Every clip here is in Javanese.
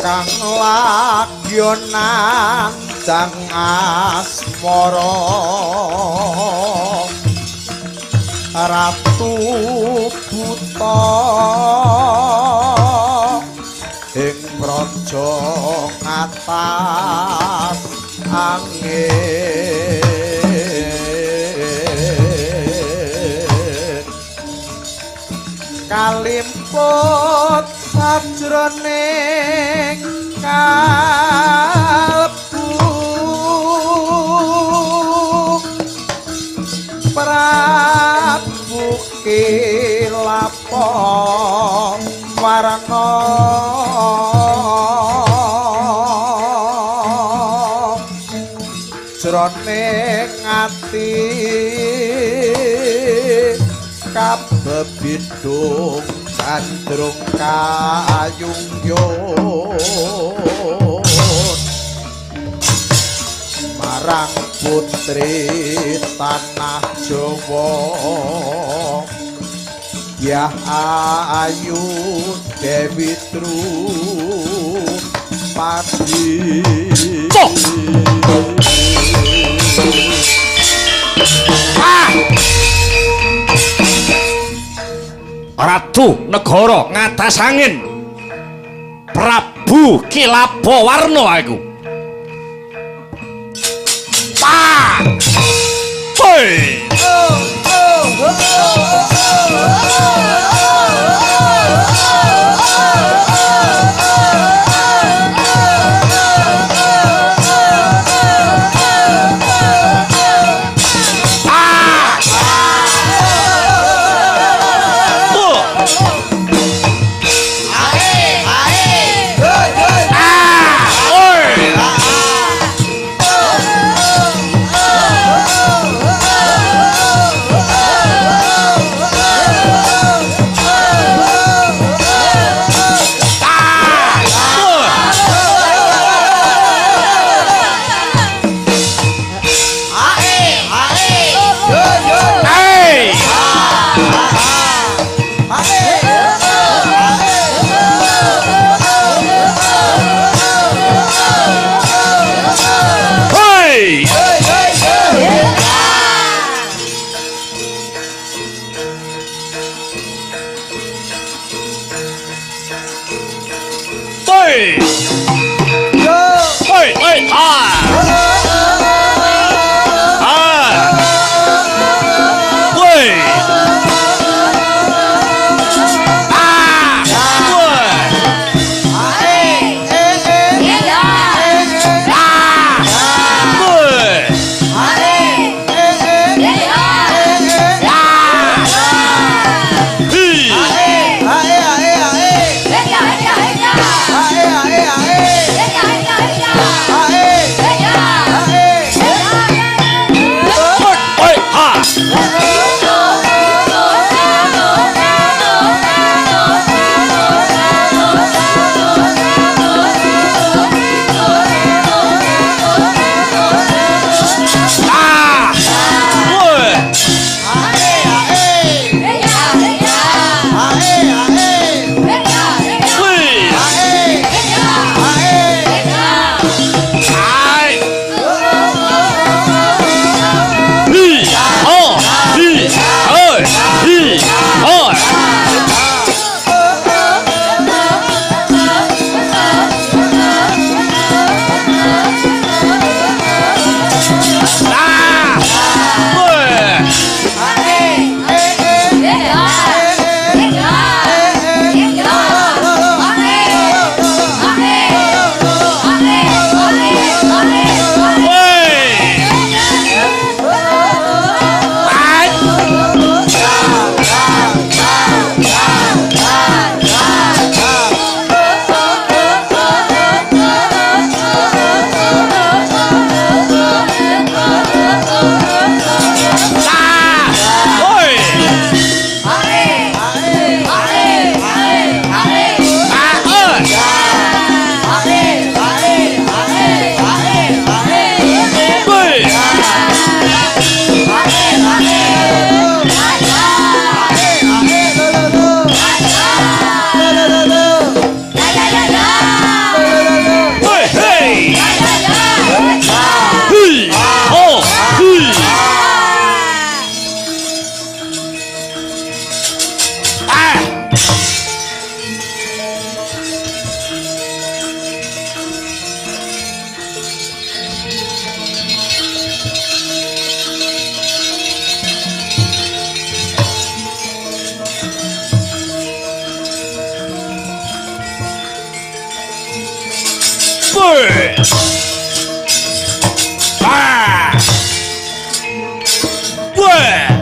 kang lagyonan jang asmara ratu buta ing praja ngatas angin kalimput sajroning kalbu Prabu Kilapa warna jroning ati kabebidung gandrung kayungyun marang putri tanah Jawa Yah Ayu Dewi Drupadi Ratu negara ngatas angin Prabu Kilapa warna aku hoi Weh. Ah. Weh.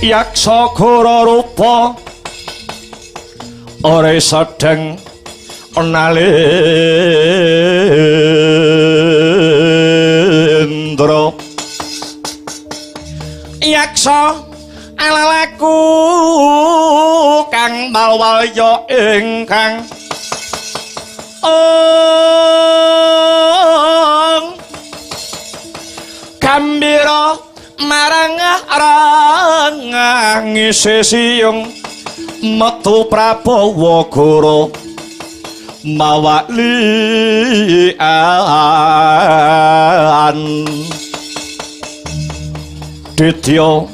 Yaksa gora rupa ora sedeng nalendra yaksa alalaku kang malwaya ingkang gambira marang ngisi siyung metu Prabawa Goro mawa lian Ditya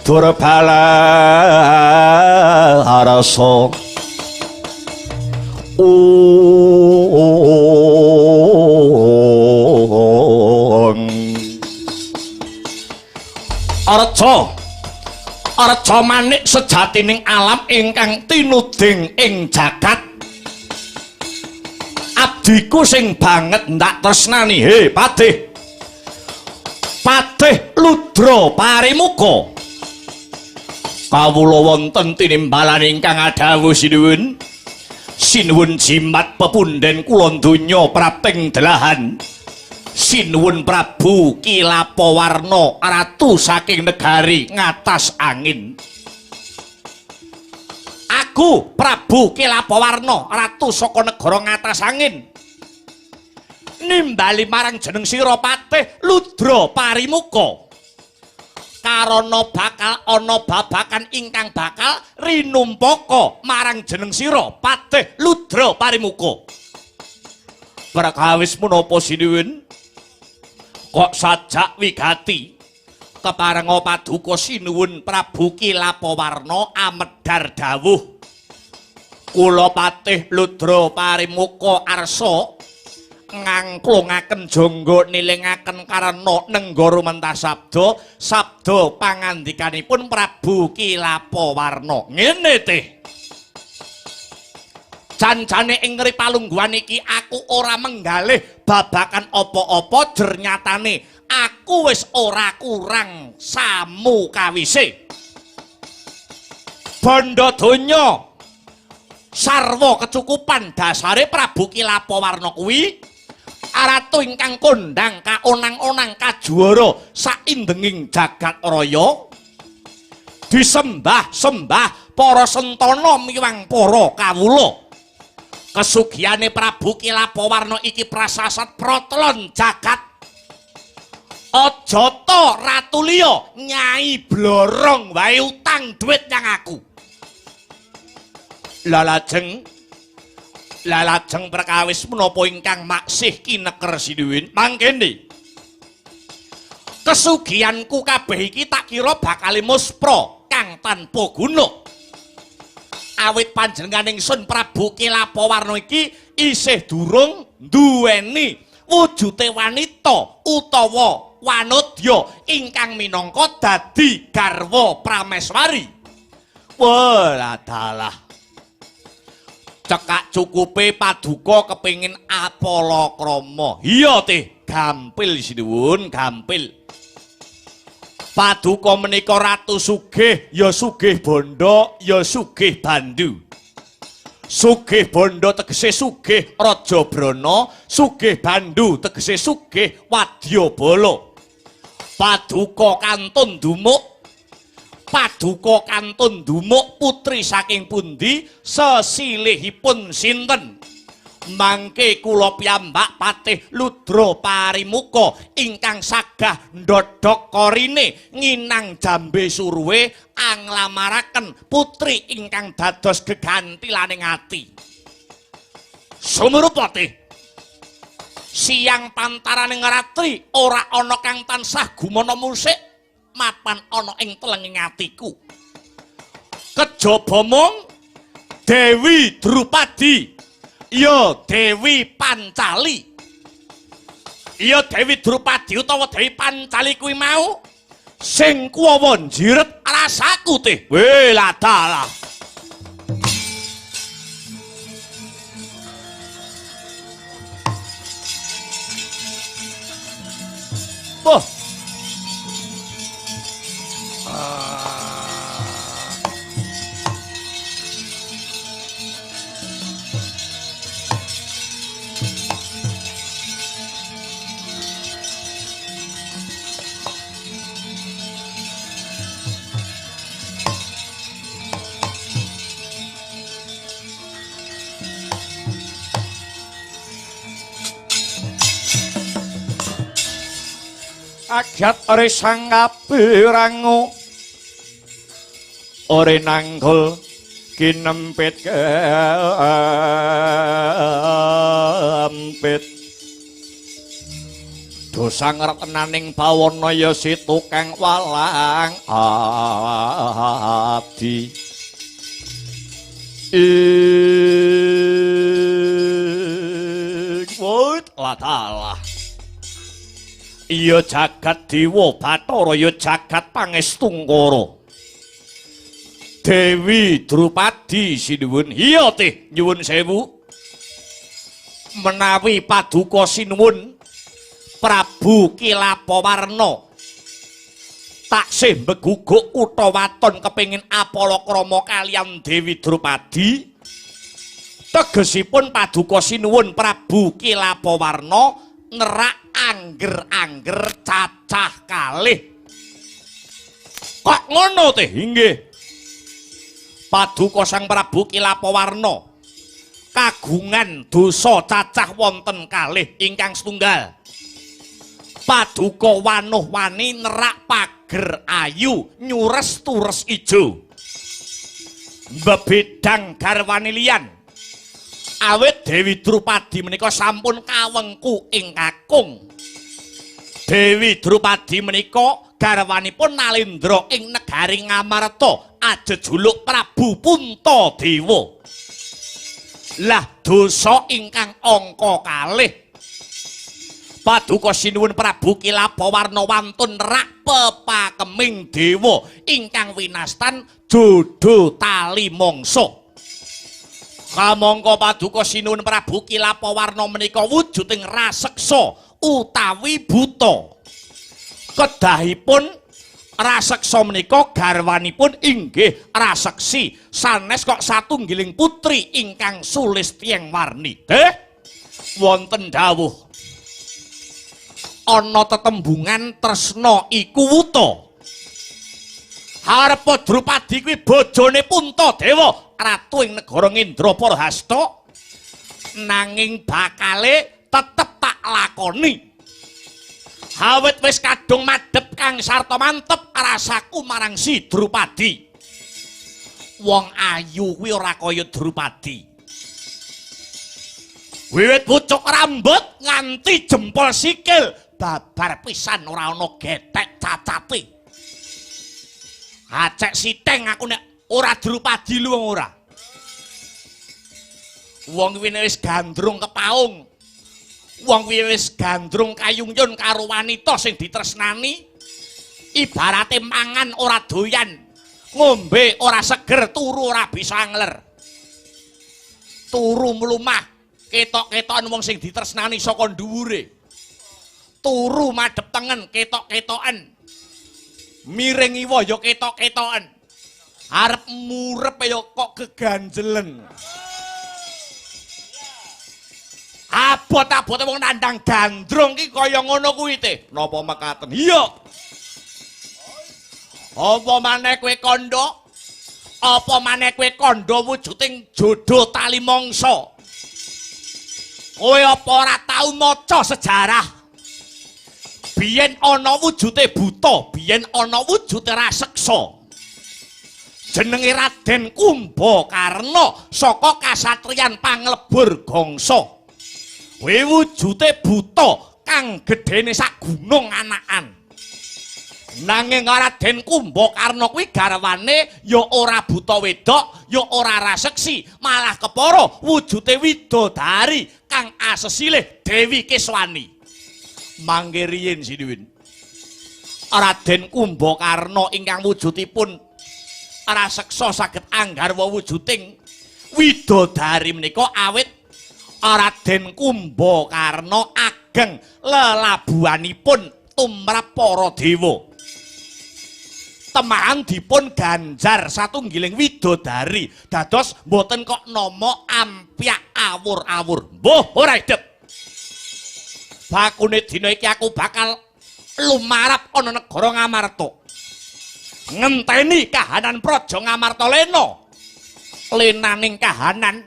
Durbala rasa Arca manik sejatining alam ingkang tinuding ing jagat abdiku sing banget ndak tresnani he Patih Ludra Parimuka kawula wonten tinimbalan ingkang adhawuh sinuwun jimat pepundhen kula donya praping delahan sinuwun Prabu Kilapawarna ratu saking negari ngatas angin. Aku Prabu Kilapawarna ratu saka negara ngatas angin nimbali marang jeneng sira Patih Ludra Parimuka karana bakal ana babakan ingkang bakal rinumpaka marang jeneng sira Patih Ludra Parimuka. Prakawis menapa sinuwun kok sajak wigati keparenga paduka sinuwun Prabu Kilapawarna amedhar dawuh kula Patih Ludra Parimuka arsa ngangklungaken jangga nilingaken karana nenggara mentasabda sabda pangandikanipun Prabu Kilapawarna ngene teh janjane ing ngripalungguhan iki aku ora menggalih babakan apa-apa jernyatane aku wis ora kurang samu kawise bondo donya sarwa kecukupan dasare Prabu Kilapawarna kuwi aratu ingkang kondhang kaonang-onang kajuara saindenging jagat raya disembah-sembah para sentana miwang para kawula. Kesugihane Prabu Kilapawarna iki prasasat protlon jagat. Aja ta ratu liya Nyai Blorong wae utang duit nyang aku. Lalajeng perkawis menapa ingkang maksih kineker sinuwun mangkene. Kesugihanku kabeh iki tak kira bakal muspra kang tanpa guna. Awit panjenengan ingsun Prabu Kilapawarna iki isih durung duweni wujute wanita utawa wanodya ingkang minangka dadi garwa prameswari. Wah dalah cekak cukupe paduka kepengin apalakrama. Iya teh gampil sinuwun gampil. Paduka menika ratu sugih ya sugih bondo ya sugih bandu. Sugih bondo tegese sugih raja brana, sugih bandu tegese sugih wadyabala. Paduka kantun dumuk putri saking pundi sesilihipun sinten? Mangke kula piyambak patih Ludra Parimuka ingkang sagah ndodhok korine nginang jambe suruwe anglamaraken putri ingkang dados gegantilaning ati. Sumurupati siang pantaraning ratri ora ana kang tansah gumana musik mapan ana ing telenging atiku. Kejaba mung Dewi Drupadi, ya Dewi Pancali. Ya Dewi Drupadi utawa Dewi Pancali kuwi mau sing kuwawa njiret rasaku teh. Weh ladalah. Boh. Agyat ore sang kapirangu ore nanggul kinempit kempit dosa ngretenaning bawana ya si tukang walang abdi wut latalah. Iya jagat Dewa Bathara ya jagat Pangestungkara. Dewi Drupadi sinuwun. Iya teh nyuwun sewu. Menawi paduka sinuwun Prabu Kilapawarna taksih mbeguguk utawaton kepengin apalakrama kaliyan Dewi Drupadi, tegesipun paduka sinuwun Prabu Kilapawarna nerak angger-angger cacah kalih. Kok ngono teh? Inggih. Paduka Sang Prabu Kilapawarna kagungan dosa cacah wonten kalih ingkang setunggal. Paduka wanuh-wani nerak pager ayu nyures tures ijo. Bebedang garwane liyan. Awit Dewi Drupadi menika sampun kawengku ing kakung. Dewi Drupadi menika garwanipun Nalendra ing negari Ngamarta ajejuluk Prabu Puntadewa. Lah dosa ingkang angka kalih paduka sinuwun Prabu Kilapawarna wantun rak pepakeming dewa ingkang winastan jodo tali mangsa. Kamangka paduka sinuwun Prabu Kilapawarna menika wujuding raseksa utawi buta. Kedahipun raseksa menika garwanipun inggih raseksi sanes kok satunggiling putri ingkang Sulistyang warni. Wonten dawuh ana tetembungan tresna iku wuta. Harepa Drupadi kuwi bojone Puntadewa, ratu ing negara Ngendraparahasta. Nanging bakale tetep tak lakoni. Awit wis kadung madhep kang sarta mantep rasaku marang si Drupadi. Wong ayu kuwi ora kaya Drupadi. Wiwit pucuk rambut nganti jempol sikil babar pisan ora ana getek cacate. Acek sitheng aku nek ora Drupadi lu wong ora. Wong kuwi wis gandrung kepaung. Wong kuwi wis gandrung kayungyon karo wanita sing ditresnani. Ibarate mangan ora doyan, ngombe ora seger, turu ora bisa ngler. Turu mlumah, ketok-ketokan wong sing ditresnani saka dhuwure. Turu madhep tengen, ketok-ketokan. Miring iwa ya ketok-ketokan. Arep murep ya kok keganjelen. Abot-abote wong nandang gandrung ki kaya ngono kuwi teh. Napa mekaten? Iya. Apa maneh kowe kandha? Apa maneh kowe kandha wujuding jodoh tali mangsa? Kowe apa ora tau maca sejarah? Biyen ana wujude buta, biyen ana wujude raseksa. Jenenge Raden Kumbakarna saka kasatriyan Panglebur Gangsa. Kuwi wujude buta kang gedene sak gunung anakan. Nanging Raden Kumbakarna kuwi garwane ya ora buta wedok, ya ora raseksi, malah kepara wujude widodari kang asesilih Dewi Keswani. Mangke riyin Sinuwun. Raden Kumbakarna ingkang wujudipun raseksa saged anggarwa wujuding widodari menika awit Raden Kumbakarna ageng lelabuhanipun tumrap para dewa. Temang dipun ganjar satunggiling widodari dados mboten kok nama ampyak awur-awur. Mbuh ora idep. Bakune dina iki aku bakal lumarap ana negara Ngamarta. Ngenteni kahanan Praja Ngamarta Lena. Lenaning kahanan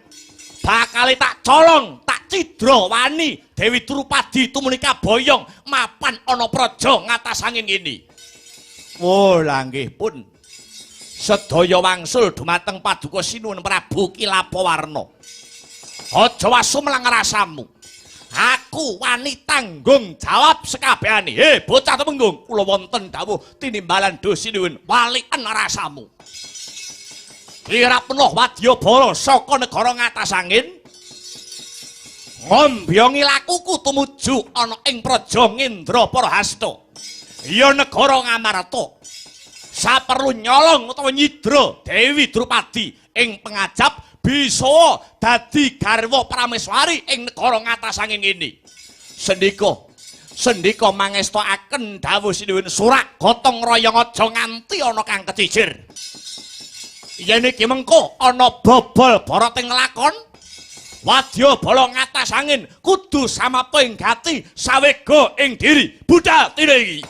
bakal tak colong, tak cidra wani Dewi Drupadi tumunika boyong mapan ana praja ngatasangin ini. Oh langgih pun sedaya wangsul dumateng Paduka Sinuwun Prabu Kilapawarna. Aja wasu melang rasamu. Aku wani tanggung jawab sekabehane. He bocah Temenggung, kula wonten dawuh tinimbalan Dosi Sinuwun walikan rasamu. Kira penuh wadyabala saka negara ngatasangin ngombyongi lakuku tumuju ana ing praja Ngendraparahasta. Ya negara Ngamarta. Saperlu nyolong utawa nyidra Dewi Drupadi ing pengajap bisa dadi garwa prameswari ing negara ngatasangin ini. Sendika mangestakaken dawuh Sinuwun surak gotong royong aja nganti ana kang kecicir. Yen iki mengko ana bobol boroting lakon wadyabala ngatasangin kudu samapa ing gati sawega ing diri budal tine iki.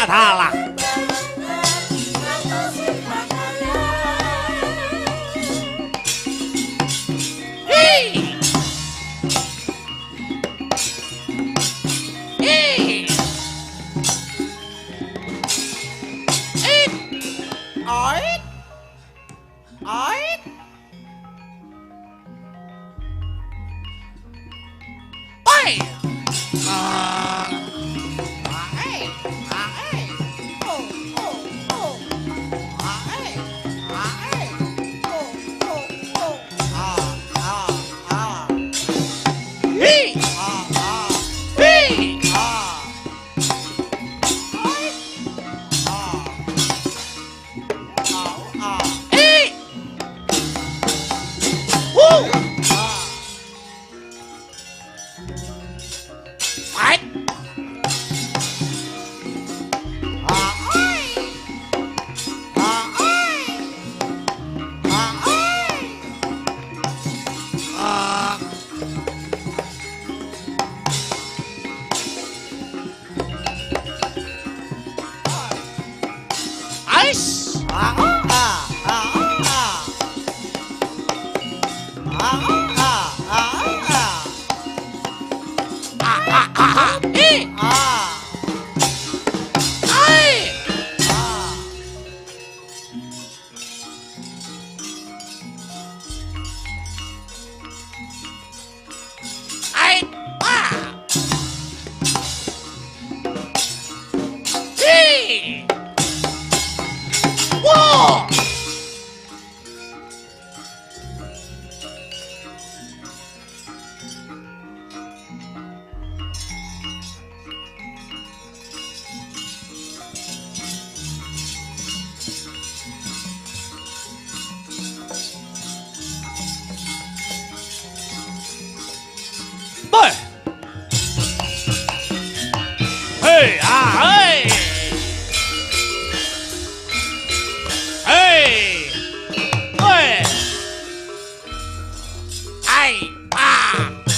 katalah. Hey, hey, hey, hey, ai,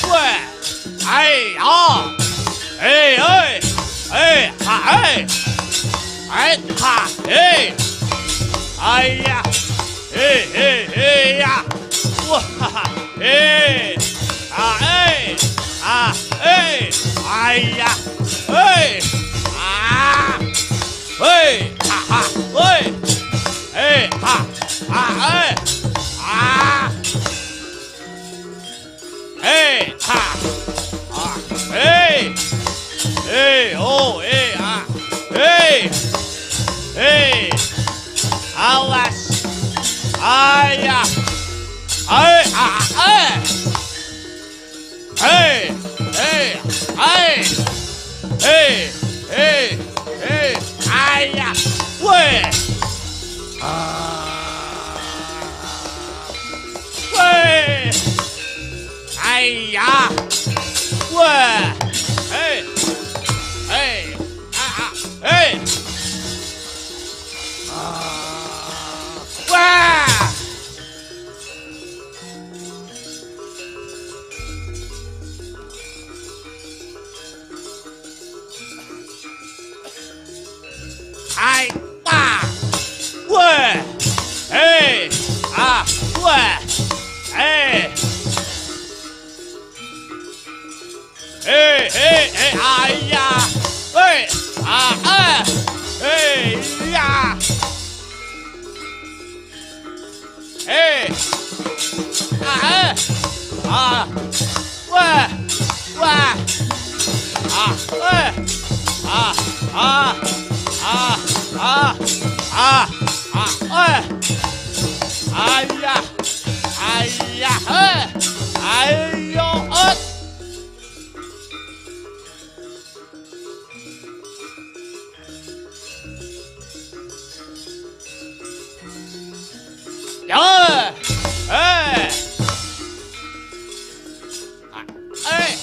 喂，哎啊，哎哎哎哈哎，哎哈哎，哎呀，哎哎哎呀，哇哈哈，哎啊哎啊哎，哎呀，哎啊，哎哈哈，哎，哎哈啊哎啊。哎哈啊哎哎哦哎啊哎哎，awas，哎呀，哎啊哎哎哎哎哎哎哎哎呀喂啊喂。哎呀，喂，哎，哎，啊啊，哎，啊，喂，哎爸，喂，哎，啊，喂，哎。哎哎哎，哎呀，哎啊哎，哎呀，哎啊哎啊，喂喂啊喂啊啊啊啊啊啊哎，哎呀哎呀哎，哎呦哎。哟，哎，哎，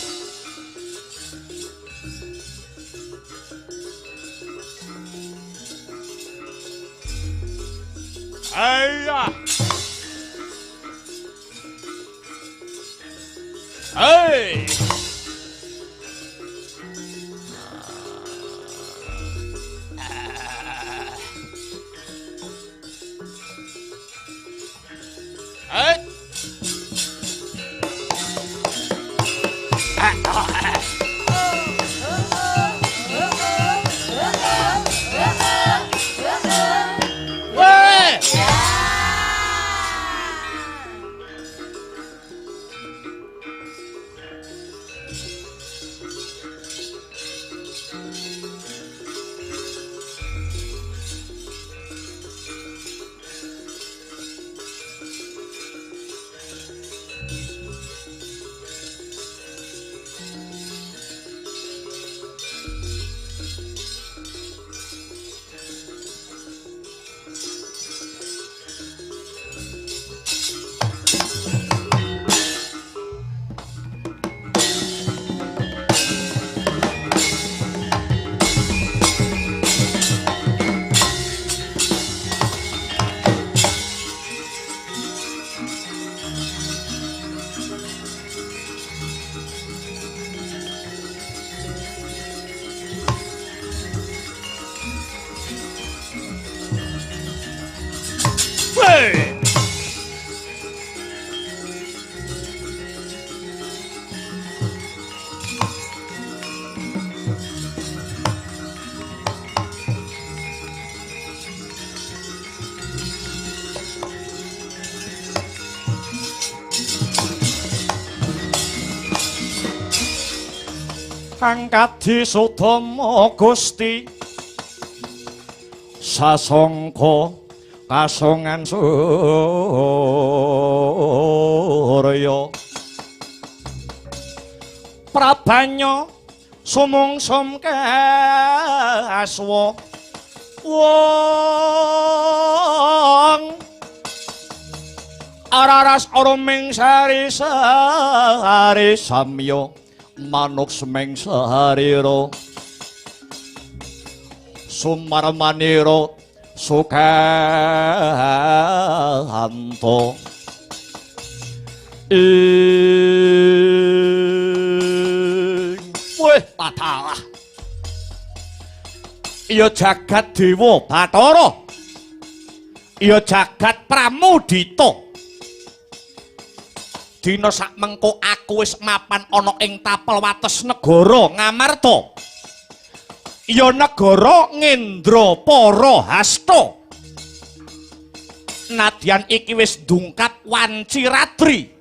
Angkat disutama Gusti sasangka kasongan surya prabanya sumungsum kaswa wong araras oroming sari-sari samya manuk semeng sarira sumarmanira sukanto weh patalah ya jagat dewa Bathara ya jagat Pramudita dina sakmengko aku wis mapan ana ing tapel wates negara Ngamarta ya negara Ngendrapara Hasta nadyan iki wis dungkap Wanciradri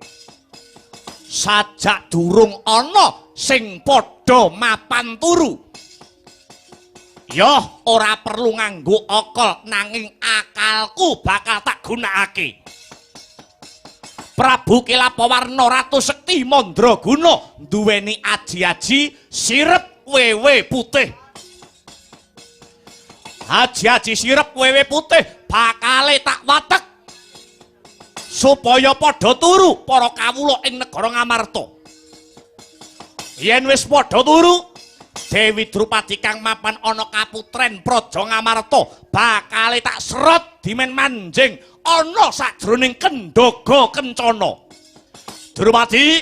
sajak durung ana sing padha mapan turu ya ora perlu nganggo akal nanging akalku bakal tak gunakake Prabu Kilapawarna Ratu Sekti Mandraguna duweni aji-aji sirep wewe putih. Aji-aji sirep wewe putih bakale tak watek supaya padha turu para kawula ing negara Ngamarta. Yen wis padha turu, Dewi Drupadi kang mapan ana kaputren Praja Ngamarta bakale tak serot dimen manjing ana sajroning Kendhaga Kencana. Drupadi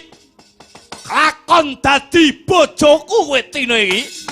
lakon dadi bojoku kowe dina iki.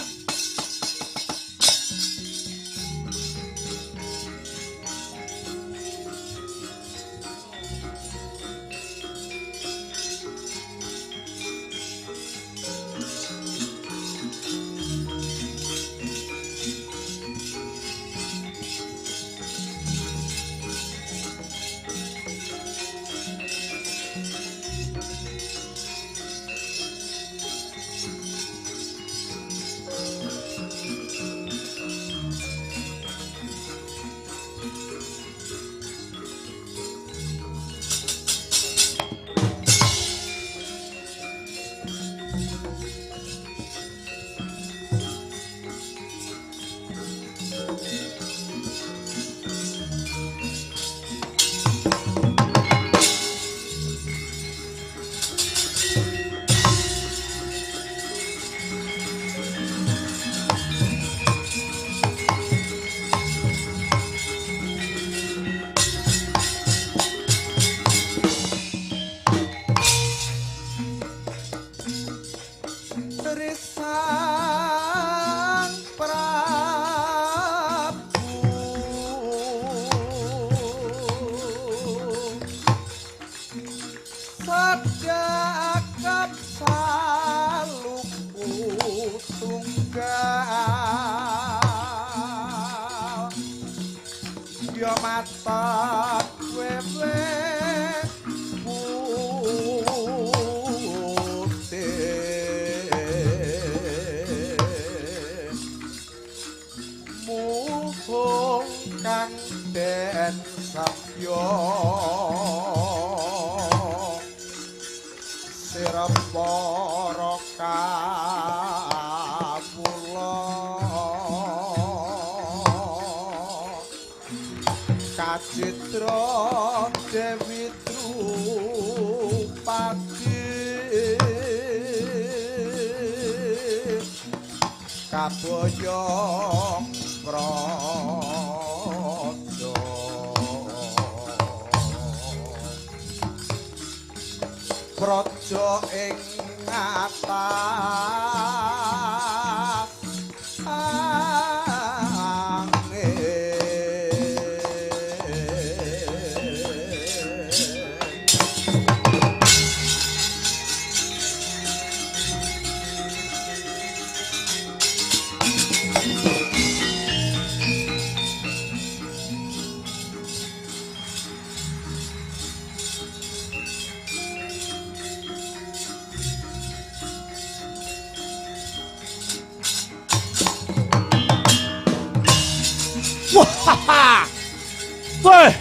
Dewi Drupadi kaboyong praja praja ing atas Wah! Weh!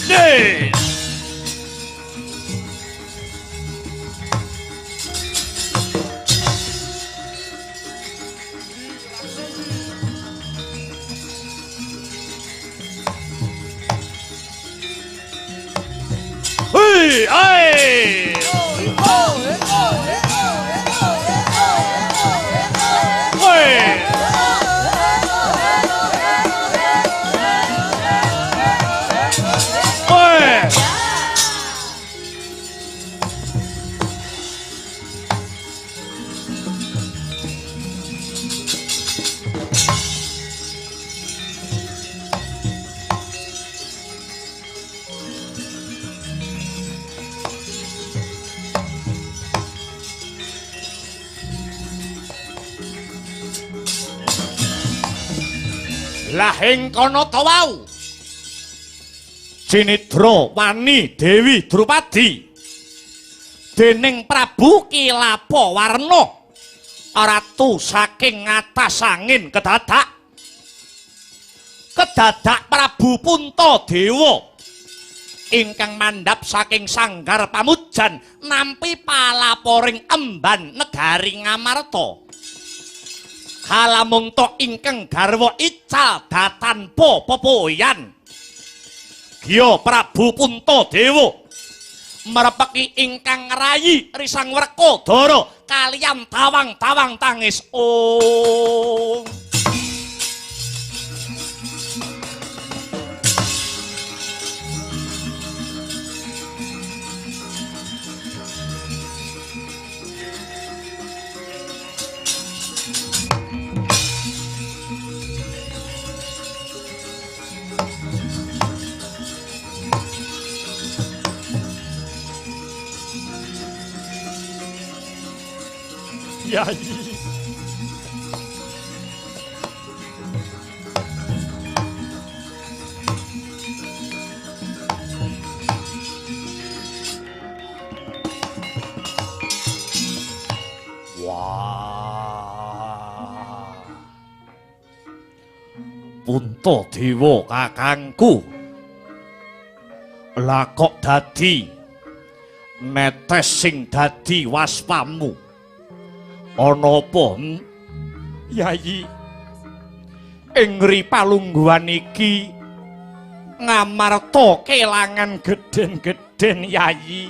Nih! Hei! Hei! Lah ing kono ta wau Cinidra wani Dewi Drupadi dening Prabu Kilapawarna ratu saking ngatas angin kedadak Prabu Puntadewa ingkang mandhap saking sanggar pamujan nampi palaporing emban negari Ngamarta kalamungta ingkang garwa ical datanpa pepoyan Giya Prabu Puntadewa merepeki ingkang rayi risang Werkodara kaliyan tawang-tawang tangis Yai. Wah. Puntadewa kakangku. Lah kok dadi netes sing dadi waspamu. Ana apa? Yai. Ing ripalungguhan iki Ngamarta kelangan gedhen-gedhen Yai.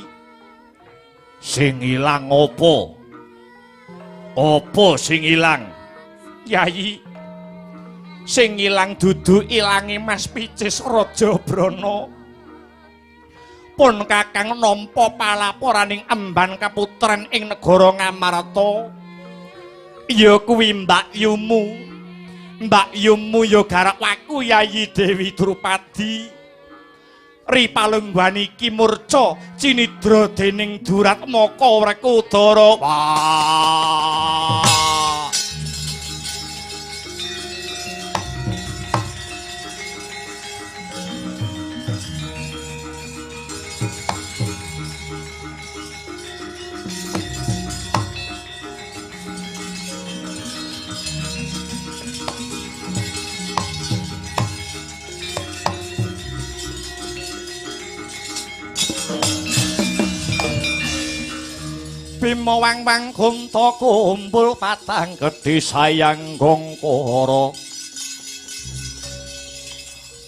Sing ilang apa? Apa sing ilang? Yai. Sing ilang dudu ilange Mas Picis Raja Brana. Pun kakang nampa palaporaning emban kaputren ing negara Ngamarta. Ya kuwi Mbak Yumu. Mbak Yumu ya garwaku Yayi Dewi Drupadi. Ripalungguhan iki murca cinidra dening Duratmaka Werkodara. Wah. Bima wang-wang kunta kumpul patang gedhe sayang gongkara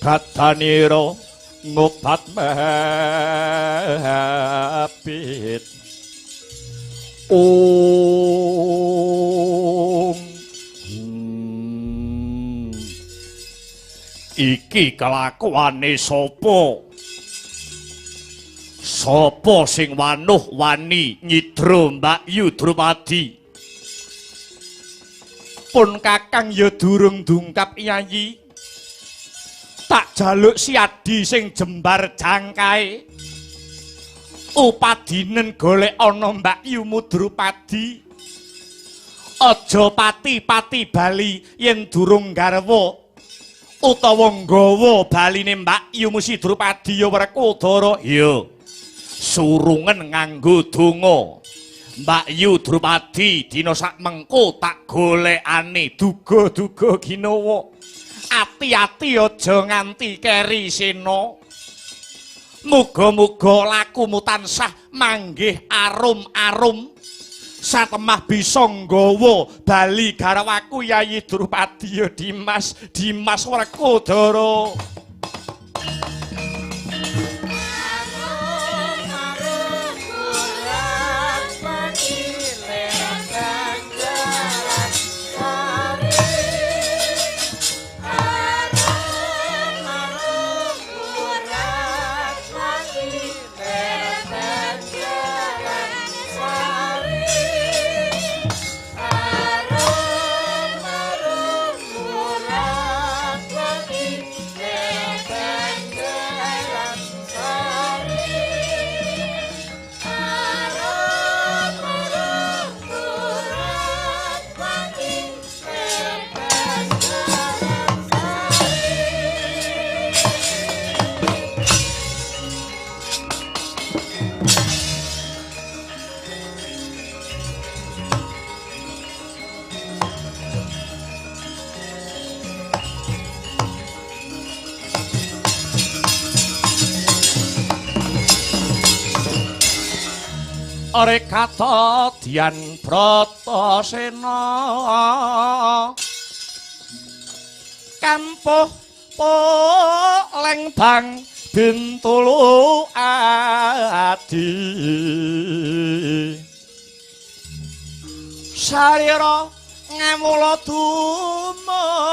kataniro ngopat mapit iki kelakuane sapa? Sapa sing wanuh wani nyidra Mbakyu Drupadi? Pun Kakang ya durung dungkap Yayi. Tak jaluk siadi sing jembar jangkae. Upadinen golek ana Mbakyumu Drupadi. Aja pati-pati bali yen durung garwa. Utawa nggawa baline Mbakyumu si Drupadi ya Werkudara. Ya. Surungen nganggo donga. Mbakyu Drupadi dina sak mengko tak golekane duga-duga ginawa. Ati-ati aja nganti keri sena. Muga-muga lakumu tansah manggih arum-arum. Satemah bisa nggawa bali garwaku Yayi Drupadi ya Dimas Werkudara. Arek kata Dian Bratasena kampuh Lembang Bintulu adi sarira ngamula dumangka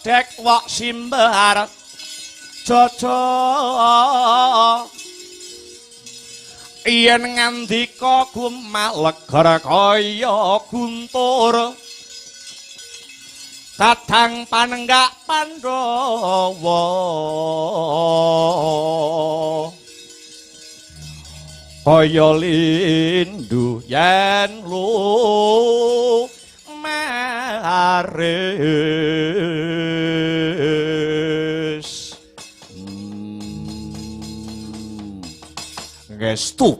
dek wak simbar jaja yen ngandika gumalegara kaya guntur kadang panenggak Pandhawa kaya lindu yen lumaris Ngestu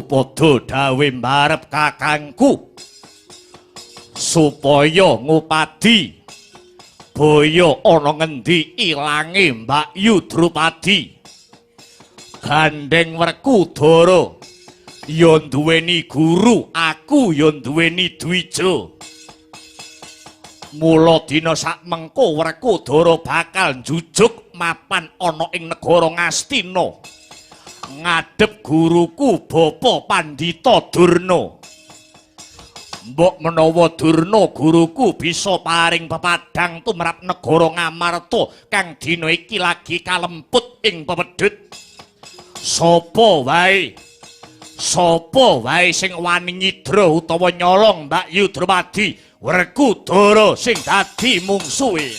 padha dawe mbarep kakangku supaya ngupadi boyo ana ngendi ilange Mbakyu Drupadi. Gandeng Werkudara ya duweni guru, aku ya duweni dwija. Mula dina sak mengko Werkudara bakal njujuk mapan ana ing negara Ngastina ngadhep guruku Bapa Pandhita Durna. Mbok menawa Durna guruku bisa paring pepadhang tumrap negara Ngamarta kang dina iki lagi kalemput ing pepedhut. Sapa wae sing wani nyidra utawa nyolong Mbakyu Drupadi, Werkudara sing dadi mungsuhe.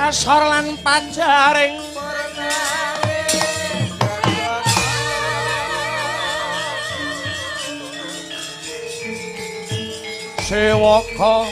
asor lan panjaring sewaka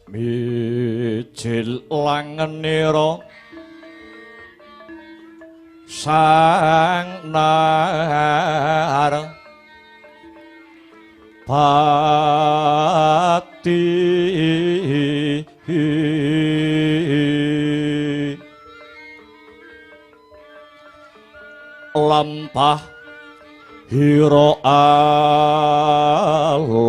mijil langenira sang nar pati lampah hira alon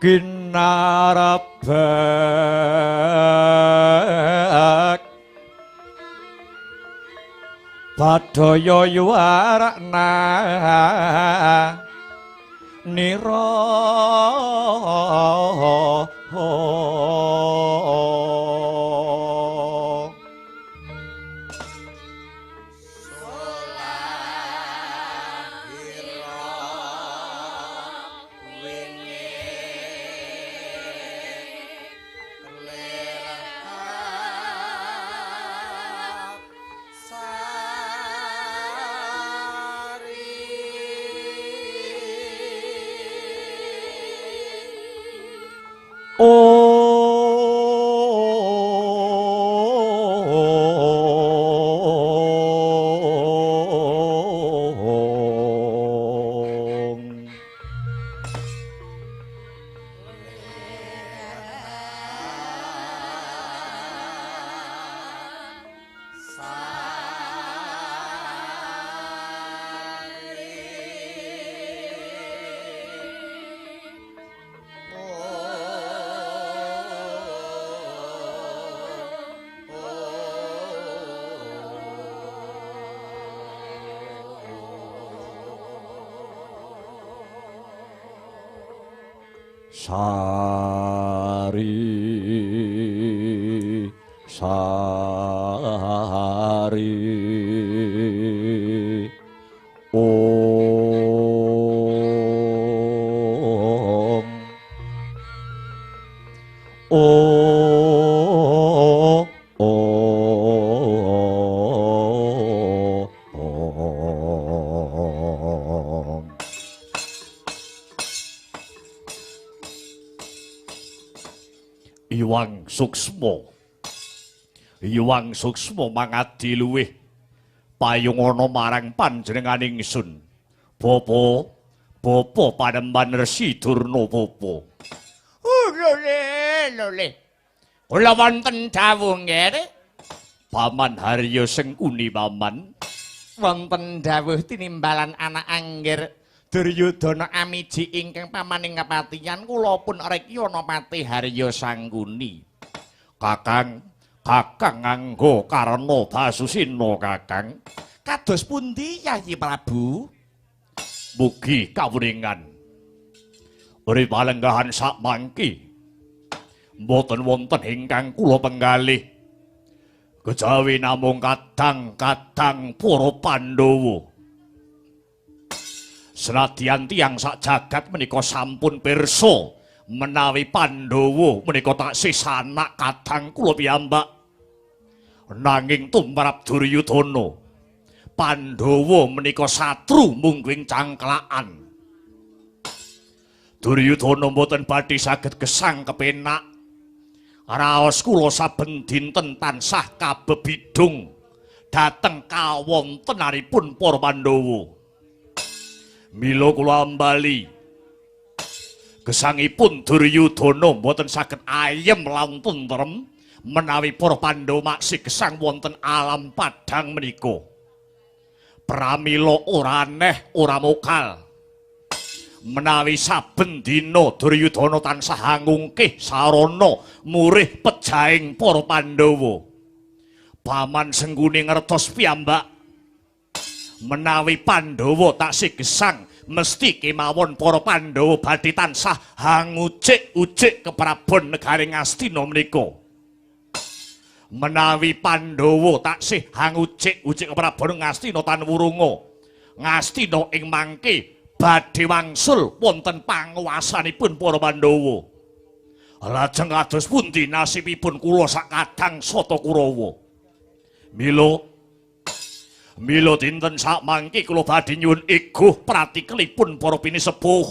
Kinarebek Badaya yuwarna nira Sari Sari Om Iwang Suksma mangadi luwih payungana marang panjenengan ingsun. Bapa Panembahan Resi Durna bapa. Lho. Kula wonten dawuh nggih. Paman Harya Sengkuni paman. Wonten dawuh tinimbalan anak anggir Duryudana amiji ingkang pamaning kapatihan kula pun rekya Pati Harya Sangkuni. Kakang nganggo karena Basusina kakang. Kados pundi Yayi Prabu? Mugi kawuningan. Uri palenggahan sakmangki mboten wonten ingkang kula penggalih. Kejawi namung kadang-kadang para Pandhawa. Senadyan tiyang sak jagat menika sampun pirsa menawi Pandhawa menika taksih sanak kadang kula piyambak. Nanging tumrap Duryudana Pandhawa menika satru mungguing cangklaan. Duryudana mboten badhe saged gesang kepenak. Raos kula saben dinten tansah kabebidung dhateng kawontenanipun para Pandhawa. Mila kula ambali gesangipun Duryudana mboten saged ayem lan tentrem menawi para Pandhawa maksih gesang wonten alam padhang menika. Pramila ora aneh, ora mokal. Menawi saben dina Duryudana tansah ngungkih sarana murih pejahing para Pandhawa. Paman Sengkuni ngertos piyambak menawi Pandhawa taksih gesang mesti kemawon para Pandhawa badhe tansah hangucik-ucik keprabon negaring Astina menika. Menawi Pandhawa taksih hangucik-ucik keprabon Astina tan wurunga. Ngastina ing mangke badhe wangsul wonten panguwasanipun para Pandhawa. Lajeng kados pundi nasibipun kula sakadang Sata Kurawa? Mila dinten sakmangke kula badhe nyuwun iguh pratikelipun para pinisepuh.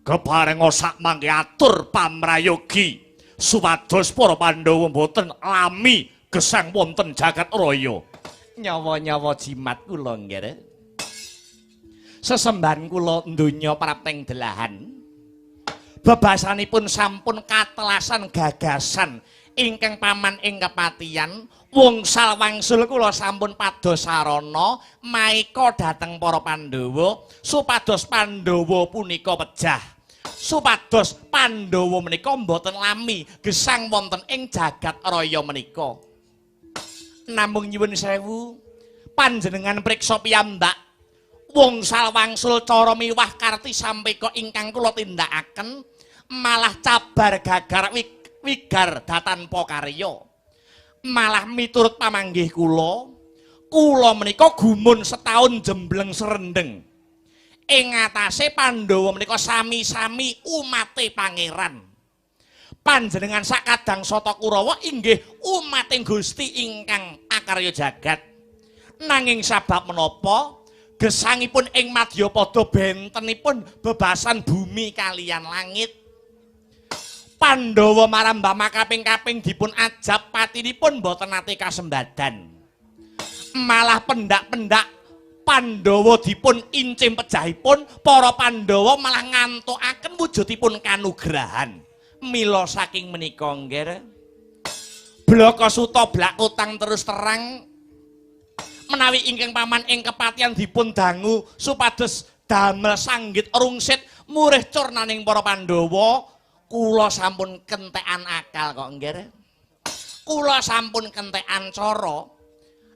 Keparenga sakmangke atur pamrayogi supados para Pandhawa mboten lami gesang wonten jagat raya. Nyawa-nyawa jimat kula nggih. Sesembahan kula donya prapteng delahan. Bebasanipun sampun katelasan gagasan ingkang paman ing kepatihan. Wungsal wangsul kula sampun pados sarana maika dhateng para Pandhawa supados Pandhawa punika pejah. supados Pandhawa menika mboten lami gesang wonten ing jagat raya menika. Namung nyuwun sewu, panjenengan priksa piyambak wungsal wangsul cara miwah karti sampeka ingkang kula tindakaken malah cabar gagar wigar datanpa karya. Malah miturut pamanggih kula menika gumun setahun jembleng serendeng. Ing ngatasé Pandhawa menika sami-sami umate pangeran. Panjenengan sakadang Sata Kurawa inggih umating Gusti ingkang akarya jagat. Nanging sabab menapa gesangipun ing Madyapada bentenipun bebasan bumi kaliyan langit. Pandhawa marambah kaping-kaping dipun ajab patinipun boten nate kasembadan. Malah pendak-pendak Pandhawa dipun incim pejahipun, para Pandhawa malah ngantukaken wujudipun kanugrahan. Mila saking menika nggih Blakasuta Blakutang terus terang menawi ingkang paman ing kepatihan dipun dangu supados damel sanggit rungsit murih curnaning para Pandhawa, kula sampun kentekan akal kok nggih. Kula sampun kentekan cara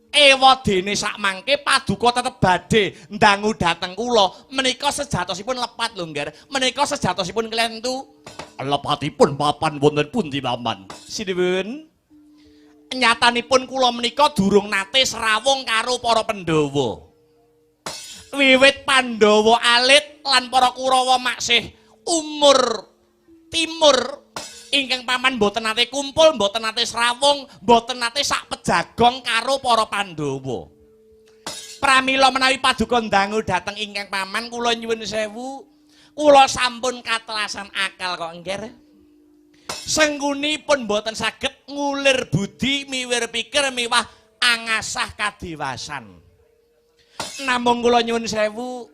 ewadene sakmangke paduka tetep badhe ndangu dhateng kula menika sejatosipun lepat lho nggih. Menika sejatosipun klentu. Lepatipun papan wonten pundi paman? Sinuwun. Nyatanipun kula menika durung nate srawung karo para Pandhawa. Wiwit Pandhawa alit lan para Kurawa maksih umur timur ingkang paman boten nate kumpul, boten nate srawung, boten nate sak pejagong karo para Pandhawa. Pramila menawi paduka ndangu dhateng ingkang paman kula nyuwun sewu. Kula sampun katelasan akal kok nggih. Senggunipun boten saged ngulir budi miwir pikir miwah angasah kadewasan. Namung kula nyuwun sewu,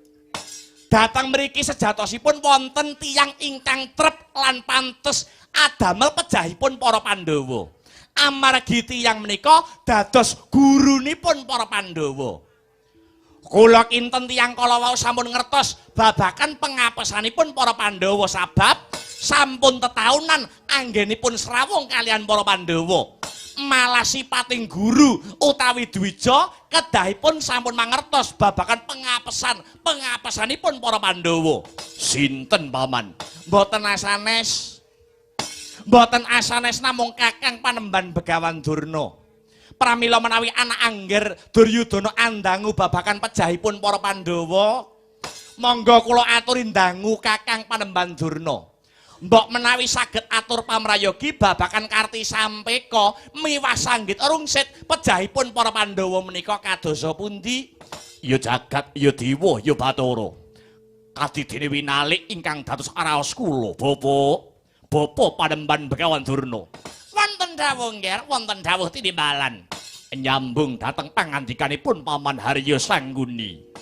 datang mriki sejatosipun wonten tiyang ingkang trep lan pantes adamel pejahipun para Pandhawa. Amargi tiyang menika dados gurunipun para Pandhawa. Kula kinten tiyang kala wau sampun ngertos babakan pengapesanipun para Pandhawa sabab sampun tetahunan anggenipun srawung kalian para Pandhawa. Malah sipating guru utawi dwija kedahipun sampun mangertos babakan pengapesanipun para Pandhawa. Sinten paman? Mboten asanes. Mboten asanes namung Kakang Panembahan Begawan Durna. Pramila menawi anak angger Duryudana andangu babakan pejahipun para Pandhawa, monggo kula aturi ndangu Kakang Panembahan Durna. Mbok menawi saged atur pamrayogi babakan karti sampeka miwah sanggit rungsit pejahipun para Pandhawa menika kadosa pundi? Ya jagat, ya dewa, ya Bathara. Kadidene winalik ingkang dados araos kula, Bapa Panembahan Begawan Durna. Wonten dawuh nggih, wonten dawuh tinimbalan. Nyambung dhateng pangandikanipun Paman Harya Sangguni.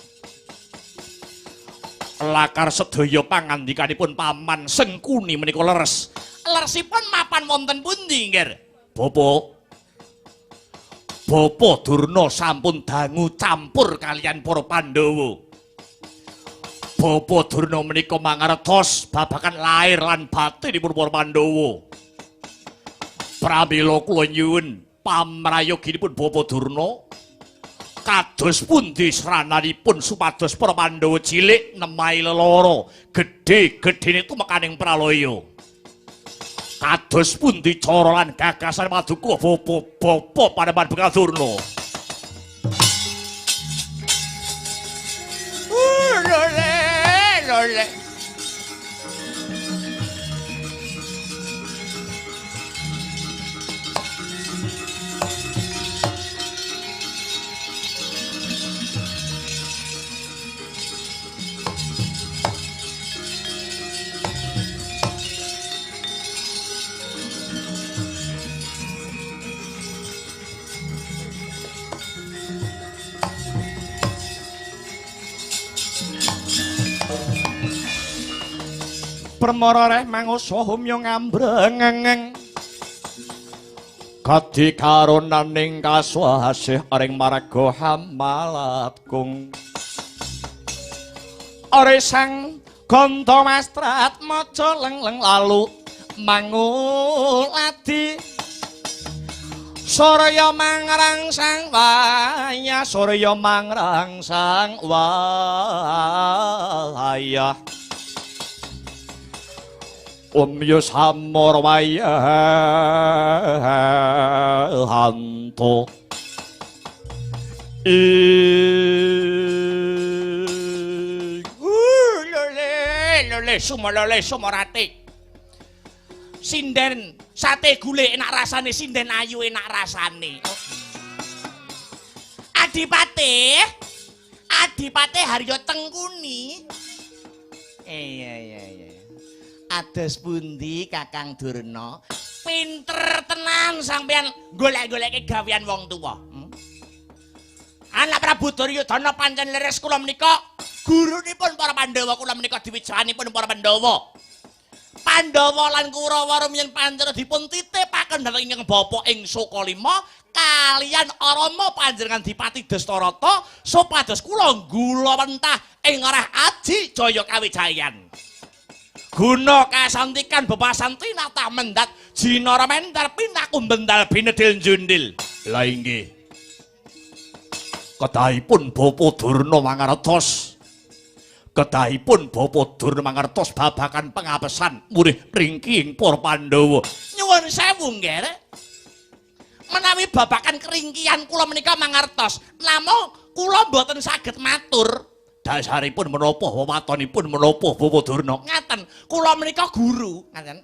Lakar sedaya pangandikanipun Paman Sengkuni menika leres. Leresipun mapan wonten pundi nggih? Bapa Durna sampun dangu campur kalian para Pandhawa. Bapa Durna menika mangertos babakan lair lan batinipun para Pandhawa. Pramila kula nyuwun pamrayoginipun Bapa Durna kados pundi srananipun supados para Pandhawa cilik nemai lelara gedhe-gedhene tumekaning pralaya. Kados pundi cara lan gagasan paduka Bapa Panembahan Begawan Durna. Lole. Permara reh mangusa humya ngambrengeng kadi karonaning kaswasih ring marga Hamalatgung are sang Gondo mastrat maca leng-leng lalu manguladi Surya mangrangsang waya Surya mangrangsang waya Umya samur waya hanto lele sumorate sinden sate gule enak rasane sinden ayu enak rasane Adipate Harya Tengkuni iya ados pundi Kakang Durna pinter tenan sampean golek-goleke gawean wong tuwa Anak Prabu Duryudana pancen leres kula menika gurunipun para Pandhawa kula menika diwijahanipun para Pandhawa Pandhawa lan Kurawa rumiyin pancen dipun titipaken dhateng ingkang bapa ing Sukalima kaliyan Rama panjenengan Dipati Dastarata supados kula nggulawentah ing arah Aji Jaya Kawijayan Guna kasantikan bebasan tinata mendat jinara mentar pinaku bendal binedil jundil. Lah inggih. Kedahipun Bapa Durna mangertos. Kedahipun Bapa Durna mangertos babagan pengapesan murih ringking para Pandhawa. Nyuwun sewu nggih. Menawi babagan keringkian kula menika mangertos, namung kula mboten saged matur. Dasaripun menapa wawatonipun menapa Bapa Durna ngaten kula menika guru ngaten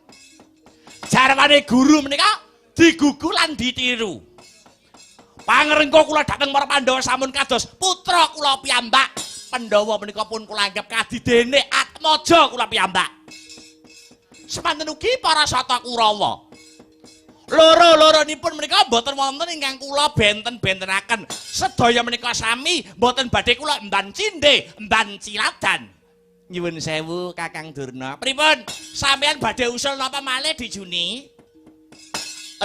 jarwane guru menika digugu lan ditiru pangrengga kula dhateng para Pandhawa sampun kados putra kula piyambak Pandhawa menika pun kula anggap kadidene Atmaja kula piyambak semanten ugi para Sata Kurawa loro-loronipun menika mboten wonten ingkang kula benten-bentenaken. Sedaya menika sami mboten badhe kula emban cindhe, emban ciladan. Nyuwun sewu Kakang Durna. Pripun? Sampeyan badhe usul napa malih dijuni?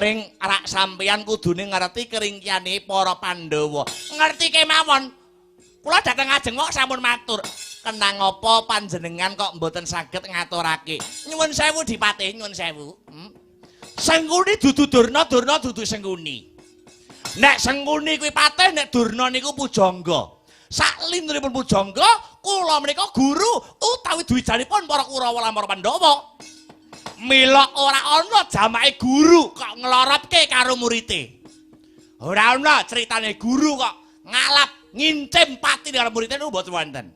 Ring arak sampeyan kudune ngerti keringkiane para Pandhawa. Ngerti kemawon. Kula dateng ajeng kok sampun matur. Kenang apa panjenengan kok mboten saged ngaturake. Nyuwun sewu Dipatih, nyuwun sewu. Sengkuni dudu Durna, Durna dudu Sengkuni. Nek Sengkuni kuwi patih, nek Durna niku pujangga. Saklinturipun pujangga, kula menika guru utawi dwijanipun para Kurawa lan para Pandhawa. Mila ora ana jamake guru kok nglorotke karo murite. Ora ana critane guru kok ngalap ngincim pati karo murite niku mboten wonten.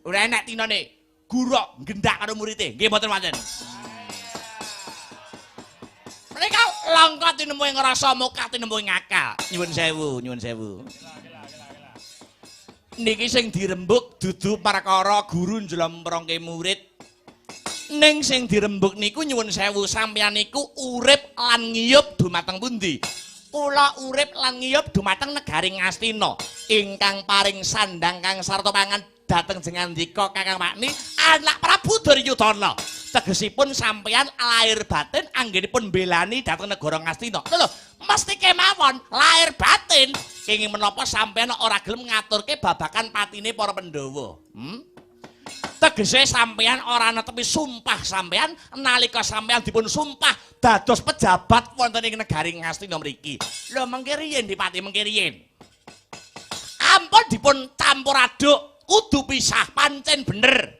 Ora enek tinane guru nggendak karo murite, nggih mboten wonten. Mereka langka tinemu yang ngerasa muka tinemu yang ngakal. Nyuwun sewu, nyuwun sewu. Niki sing dirembuk dudu perkara guru njlomprongke murid. Ning sing dirembuk niku nyuwun sewu sampeyan niku urip lan ngiyup dumateng pundi? Kula urip lan ngiyup dumateng negari Ngastina ingkang paring sandang kang sarta pangan dhateng jengandika Kakang Makni anak Prabu Duryudana. Tegesipun sampeyan lahir batin anggenipun belani dhateng negara Ngastina. Lho, mesti kemawon lahir batin kenging menapa sampeyan ora gelem ngaturke babagan patine para Pandhawa. Tegese sampeyan ora netepi sumpah sampeyan nalika sampeyan dipun sumpah dados pejabat wonten ing negari Ngastina mriki. Lho mengke riyen Dipati mengke riyen. Ampun dipun campur aduk, kudu pisah pancen bener.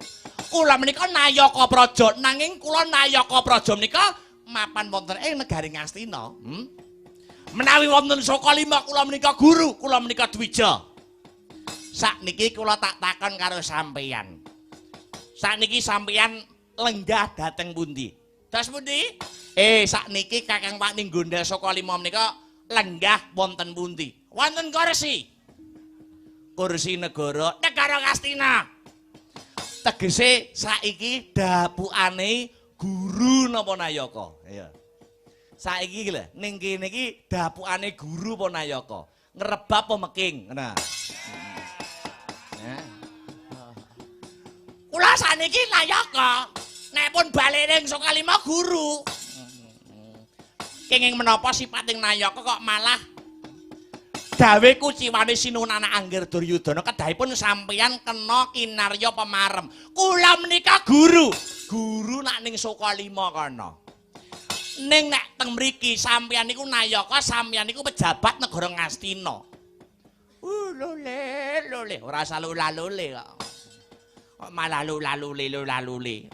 Kula menika Nayaka Praja nanging kula Nayaka Praja menika mapan wonten ing negari Ngastina. Menawi wonten Sukalima kula menika guru, kula menika dwija. Sakniki kula tak takon karo sampeyan. Sakniki sampeyan lenggah dhateng pundi? Das pundi? Sakniki Kakang Pakning Gondal Sukalima menika lenggah wonten pundi? Wonten kursi. Kursi negara Ngastina. Tegese saiki dapukane guru napa Nayaka? Iya. Saiki iki lho, ning kene iki dapukane guru apa Nayaka? Ngrebab apa meking? Nah. Kula saniki Nayaka. Nek pun bali ning Sukalima guru. Kenging menapa sipating Nayaka kok malah gawe kuciwane Sinunana Anggir Duryudana kedahipun sampeyan kena kinarya pemarem. Kula menika guru. Guru nak ning Sukalima kana. Ning nek teng mriki sampeyan niku nayaka, sampeyan niku pejabat negara Ngastina. Lule, ora usah lula-lule kok. Kok malah lula-lule.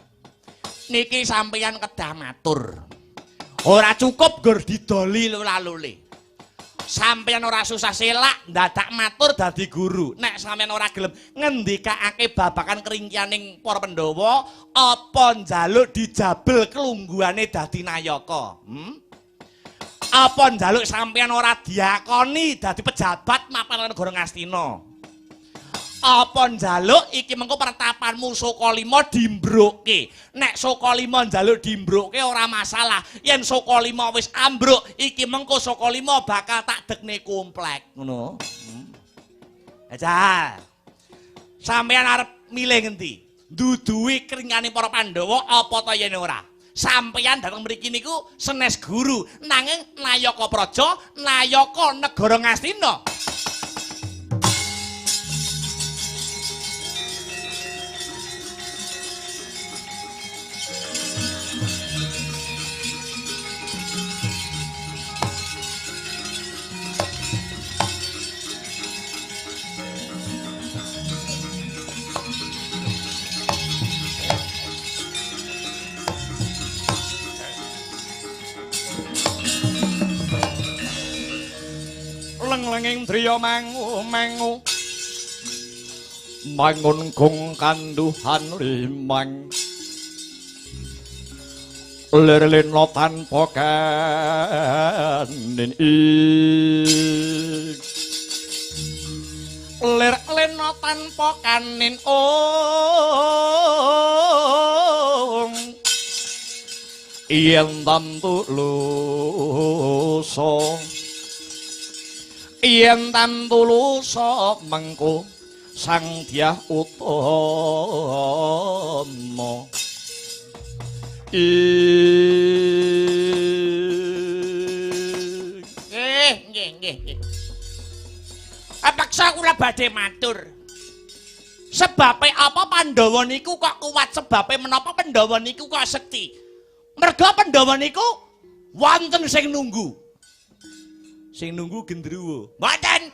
Niki sampeyan kedah matur. Ora cukup gur didoli lula-lule. Sampeyan ora susah selak dadak matur dadi guru. Nek sampeyan ora gelem ngendikake babakan keringkianing para Pandhawa, apa njaluk dijabel kelungguhane dadi nayaka? Apa njaluk sampeyan ora diakoni dadi pejabat mapan negara Ngastina? Apa njaluk iki mengko pertapanmu Sukalima dimbroke. Nek Sukalima njaluk dimbroke ora masalah. Yen Sukalima wis ambruk, iki mengko Sukalima bakal tak dekne komplek, ngono. Aja. Sampeyan arep milih ngendi? Duduhi kringane para Pandhawa apa ta yen ora? Sampeyan dateng mriki niku senes guru, nanging nayaka praja, nayaka negara Ngastina. Lenging driya mangu mangun gong kanduhan rimang lir-lirno tanpa kanin lir-lirno tanpa kanin yen tantu luso yen tantu lusa mengko sang Dyah Utama nggih. Apaksa kula badhe matur. Sebabe apa Pandhawa niku kok kuat, sebabe menapa Pandhawa niku kok sekti. Merga Pandhawa niku wonten sing nunggu. Sing nunggu gendruwo. Mboten.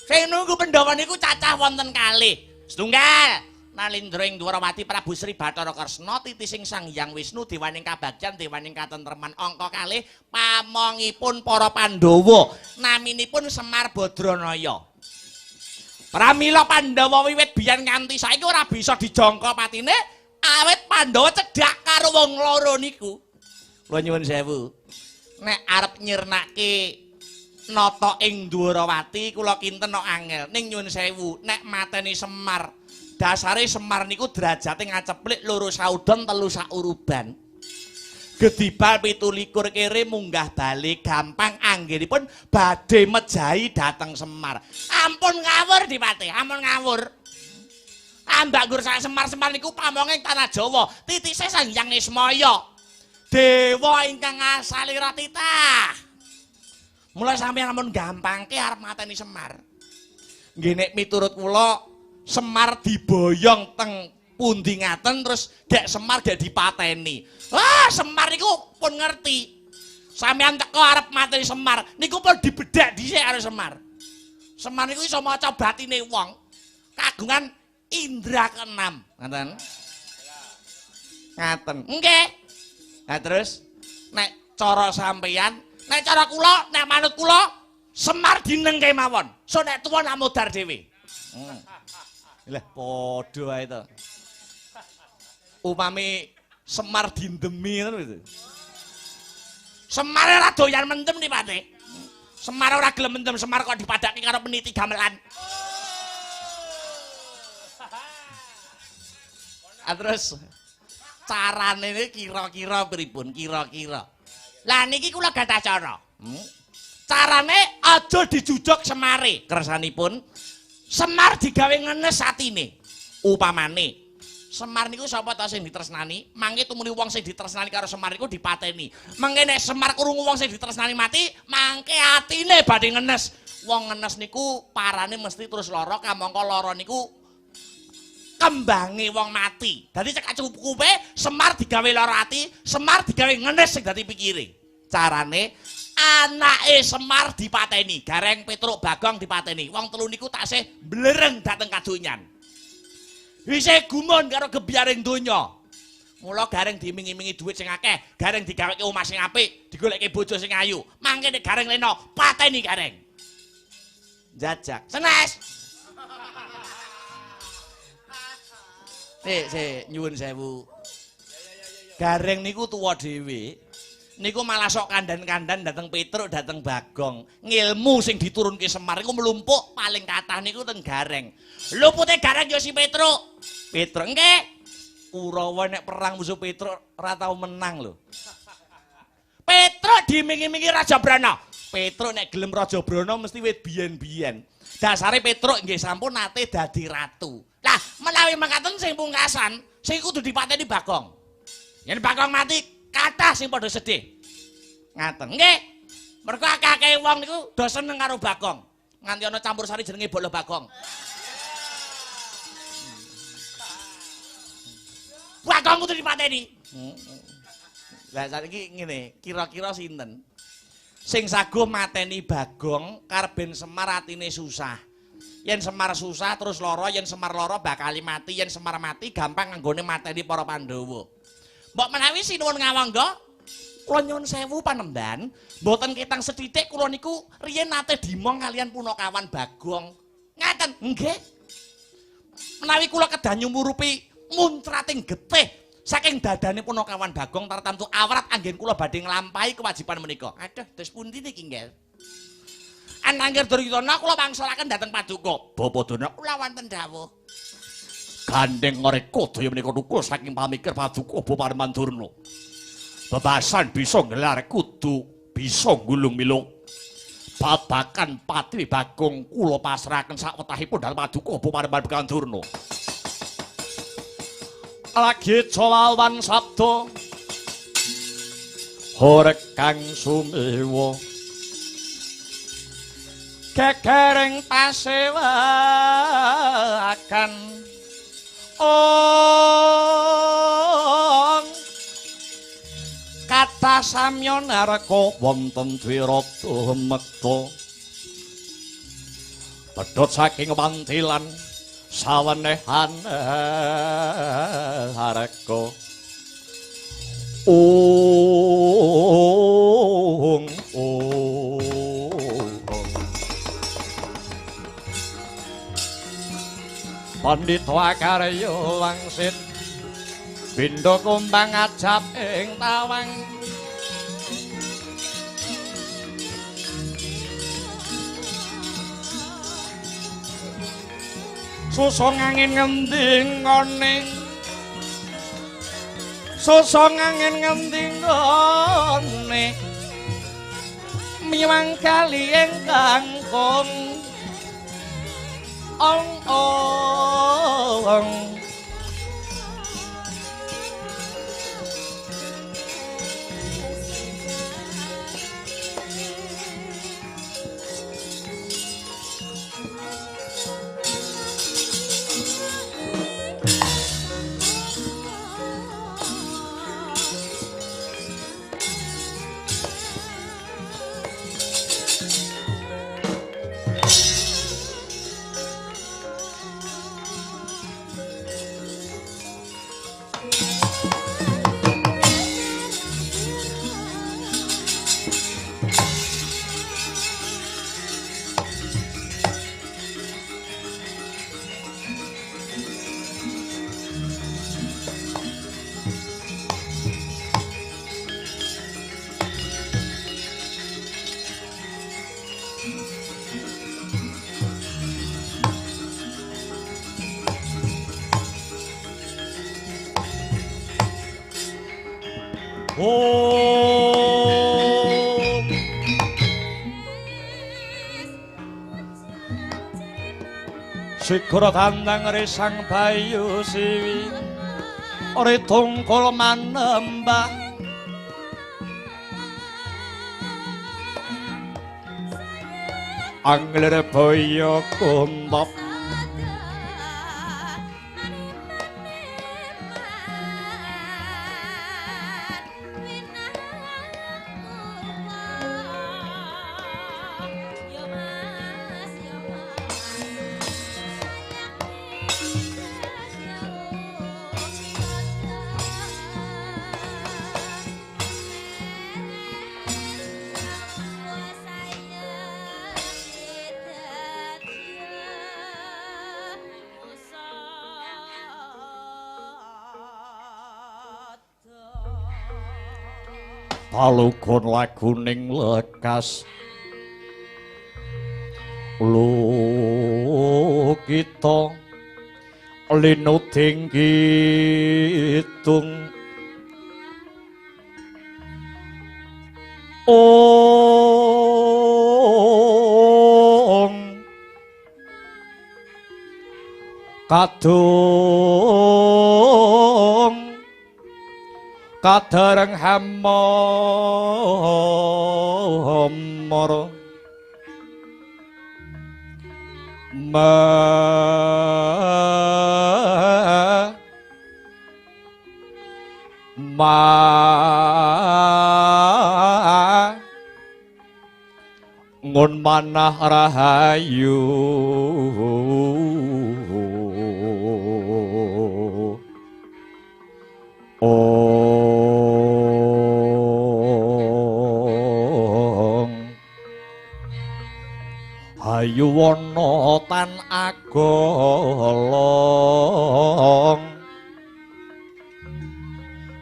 Sing nunggu Pandhawa niku cacah wonten kalih. Setunggal Nalindra ing Dwarawati Prabu Sri Bathara Kresna titising Sang Hyang Wisnu dewaning kabagyan dewaning katentreman angka kalih pamongipun para Pandhawa naminipun Semar Badranaya. Pramila Pandhawa wiwit biyen nganti saiki ora bisa dijangka patine awit Pandhawa cedhak karo wong loro niku. Kula nyuwun sewu. Nek arep nyirnake nata ing Dwarawati kula kinten kok angel. Ning nyuwun sewu, nek mateni Semar, dasare Semar niku derajate ngaceplik loro saudon telu sauruban. Gedibal 17 kere munggah bali gampang anggenipun badhe mejahi dhateng Semar. Ampun ngawur Dipati, ampun ngawur. Ambak gur sak Semar-Semar niku pamonging tanah Jawa, titise Sang Hyang Ismaya. Dewa ingkang asalira titah. Mula sampeyan ampun gampangke arep mateni Semar. Nggih nek miturut kula Semar diboyong teng pundi ngaten terus dek Semar gak dipateni. Wah, Semar niku pun ngerti. Sampeyan teko arep mateni Semar, niku pun dibedhek dhisik karo Semar. Semar niku iso maca batine wong. Kagungan indra keenam, ngoten. Ngaten. Nggih. Nah terus nek cara sampeyan, nek cara kula, nek manut kula Semar dinengke mawon. So nek tuwa nak modar dhewe. Lah padha ae to. Upami Semar dindemi ngono lho. Semar ora doyan mendem nih Pak. Semar ora gelem mendem, Semar kok dipadake karo peniti gamelan. Terus carane ini kira-kira pripun? Kira-kira. Lah niki kula gadah cara. Carane aja dijujug Semare. Kersanipun Semar digawe ngenes atine. Upamane Semar niku sapa ta sing ditresnani? Mangke tumuni wong sing ditresnani karo Semar niku dipateni. Mangke nek Semar krungu wong sing ditresnani mati, mangke atine badhe ngenes. Wong ngenes niku parane mesti terus lara, kamangka lara niku kembange wong mati. Dadi cekak cukupe Semar digawe lara ati, Semar digawe ngenes sing dadi pikire. Carane anake Semar dipateni, Gareng Petruk Bagong dipateni. Wong telu niku taksih blereng dateng kadonyan. Wise gumun karo gebyaring donya. Mula Gareng dimingi-mingi dhuwit sing akeh, Gareng digaweke omah sing apik, digoleki bojo sing ayu. Mangke nek Gareng lena pateni Gareng. Jajak. Senes. Nyuwun sewu. Gareng niku tuwa dhewe. Niku malah sok kandan-kandan dateng Petruk, dateng Bagong. Ngilmu sing diturunke Semar iku mlumpuk paling kathah niku teng Gareng. Lupute Gareng ya si Petruk. Petruk nggih. Kurawa nek perang musuh Petruk ora tau menang lho. Petruk dimingi-mingi Raja Brana. Petruk nek gelem Raja Brana mesti wit biyen-biyen. Dasare Petruk nggih sampun nate dadi ratu. Lah menawi mangkaten sing pungkasan, sing kudu dipateni Bagong. Yen Bagong mati kathah sing padha sedih. Ngaten. Nggih. Mergo akeh-akeh wong niku do seneng karo Bagong. Nganti ana campur sari jenenge Bolo Bagong. Bagong kudu dipateni. Lah saiki ngene, kira-kira sinten sing saguh mateni Bagong karben Semar atine susah. Yen Semar susah terus lara, yen Semar lara bakal mati, yen Semar mati gampang anggone mateni para Pandhawa. Mbok menawi sinuwun ngawangga, kula nyuwun sewu panemban, mboten ketang sethithik kula niku riyen nate dimong kalian Punakawan Bagong. Ngaten, nggih. Menawi kula kedah nyumurupi muntrating getih saking dadane Punakawan Bagong tartamtu awrat anggen kula badhe nglampahi kewajiban menika. Aduh, dos pundi niki nggih? Anangger Duryudana kula wangsulaken dhateng Paduka. Bapadana kula wonten dawuh. Gandeng ngreka daya menika tukul saking pamikir Paduka Paman Durna. Bebasan bisa nggelar kudu bisa gulung-milung. Babakan Patri Bagong kula pasrahaken sawetahipun dhateng Paduka Paman Durna. Lagi cawawan sabda horek kang sumewa kekereng pasewakan kata samya naraka wonten dwirata mekta pedhot saking pantilan sawenehan haraka Pandhita Akarya wangsit pindha kumbang ajab ing tawang susung angin ngending ngone susung angin ngending ngone miwang kali ingkang kong ong Sikara tandang resang bayu siwi ore tungkul manembah angler boyo kumbap palugon laguning lekas lu kita linuding kitung kadung kadereng hamor ngun manah rahayu hayu wana tan agolong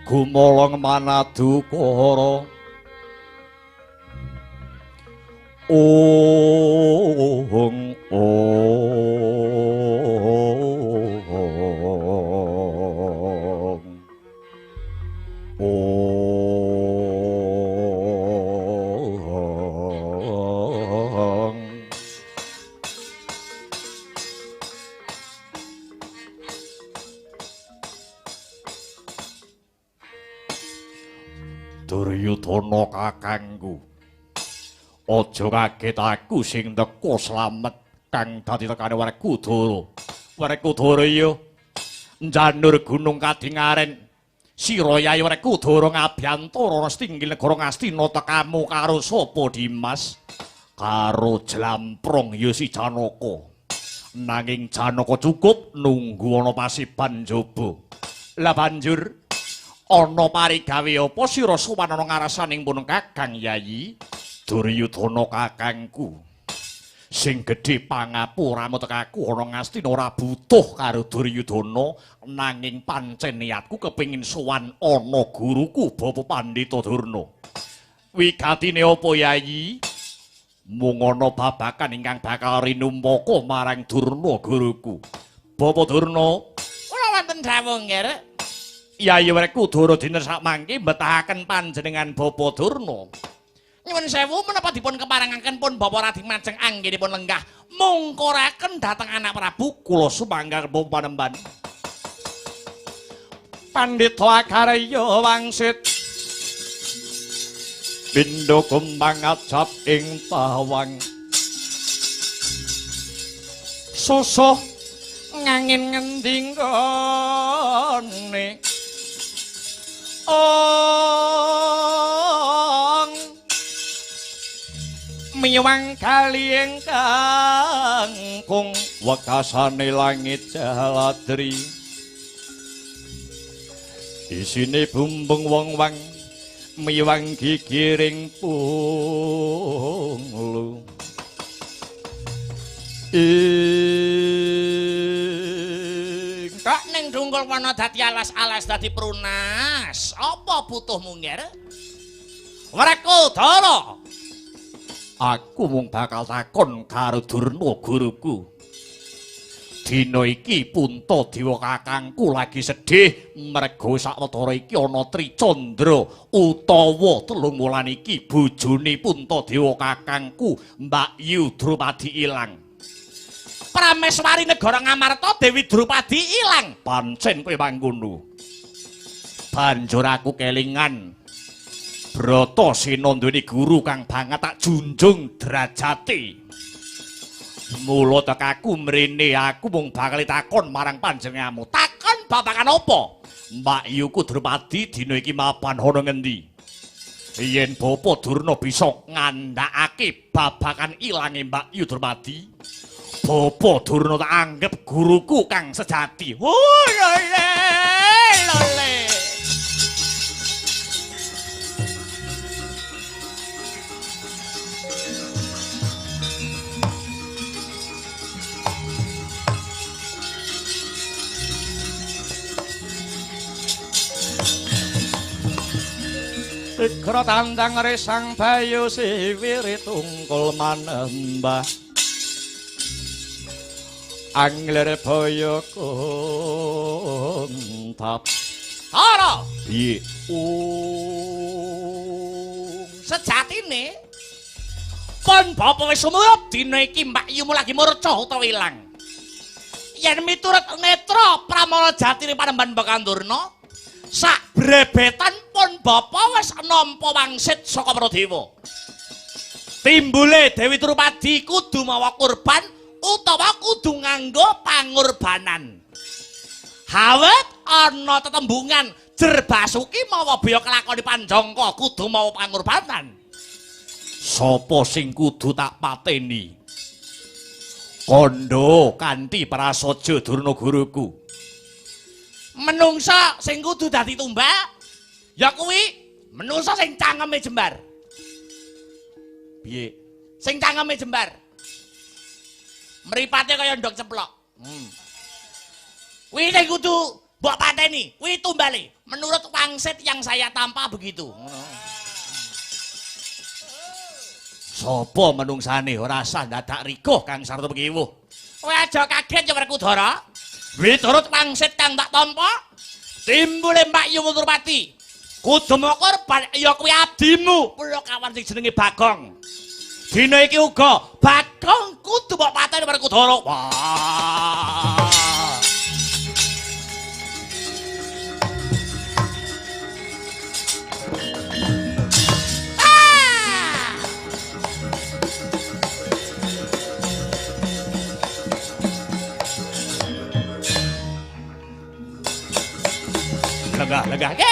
gumolong manadukara ong Duryudana kakangku aja kaget aku sing teka slamet kang dadi tekane Werkudara. Werkudara ya njanur gunung Kadingaren sira Yayi Werkudara ngabiyantara setinggil negara Ngastina tekamu karo sapa Dimas? Karo Jlamprong ya si Janaka. Nanging Janaka cukup nunggu ana pasiban njaba. Lah banjur ana parigawe apa sira sowan ana ngarasaning pun Kakang Yayi? Duryudana kakangku sing gedhe pangapuramu tekaku ana Ngastina ora butuh karo Duryudana nanging pancen niatku kepengin sowan ana guruku Bapak Pandhita Durna. Wigatine apa Yayi? Mung ana babakan ingkang bakal rinumpaka marang Durna guruku. Bapak Durna, kula wonten dawuh nggih. Yayi Werkudara dinten sakmangke mbetahaken panjenengan Bapak Durna. Nyuwun sewu menapa dipun keparengaken pun Bapak Rading Majeng anggenipun lenggah mungkuraken dhateng anak Prabu kula sumangga Bapak Panembahan. Pandhita Agarya wangsit pindha kumbang acap ing tawang susuh ngangin ngending gone miwang kali kangkung wekasane langit jaladri isine bumbung wong-wang miwang gigiring punglu kok ning dungkul wana dadi alas-alas dadi prunas apa butuhmu ngger Werkudara? Aku mung bakal takon karo Durna guruku. Dina iki Punta Dewa kakangku lagi sedih merga sawetara iki ana Tricandra utawa telung wulan iki bojone Punta Dewa kakangku Mbak Yu Drupadi ilang. Prameswari negara Ngamarta Dewi Drupadi ilang. Pancen kowe mangkono. Banjur aku kelingan Bratasena duweni guru kang banget tak junjung derajate. Mula tekaku mrene aku mung bakal takon marang panjenenganmu. Takon babagan apa? Mbak Yuku Drupadi dina iki mapan ana ngendi? Yen Bapa Durna bisa ngandhakake babagan ilange Mbak Yu Drupadi, Bapa Durna tak anggap guruku kang sejati. Lole. Kro tandang resang bayu siwiri tungkul manembah angler boyo kuntap Tara piye sejatine pon bapa wis sumurup dina iki Mbak Yu lagi murca utawa ilang yen miturut netra pramana jatine Panembahan Bakandurna sak brebetan pun bapa wis nampa wangsit saka Pradewa. Timbule Dewi Drupadi kudu mawa kurban utawa kudu nganggo pangurbanan. Hawet ana tetembungan Jer Basuki mawa baya kelakoni Panjangka kudu mawa pangurbanan. Sapa sing kudu tak pateni? Kandha kanthi prasaja Durna guruku. Menungsa sing kudu dadi tumbak ya kuwi menungsa sing cangeme jembar. Piye? Sing cangeme jembar. Mripate kaya ndok ceplok. Kuwi sing kudu mbok pateni, kuwi tumbale. Menurut wangsit yang saya tampa begitu. Sopo menungsane ora sah dadak rikuh Kang Sarta Pekiwuh. Kowe aja kaget ya Werkudara. Miturut wangsit kang tak tampa, timbule Mbak Yu Drupadi. Kudu korban ya kuwi abdimu, kula kawan sing jenenge Bagong. Dina iki uga Bagong kudu mbok pateni Werkudara. Wah. Lega ke?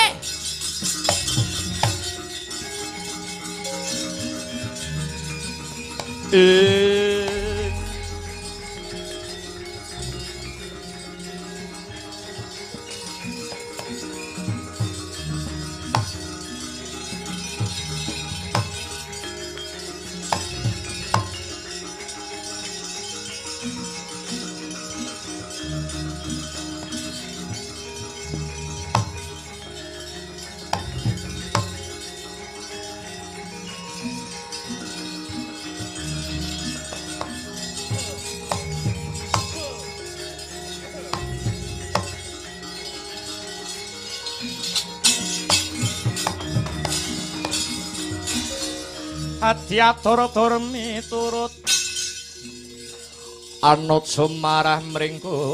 Adyatur miturut anut sumarah mring Gusti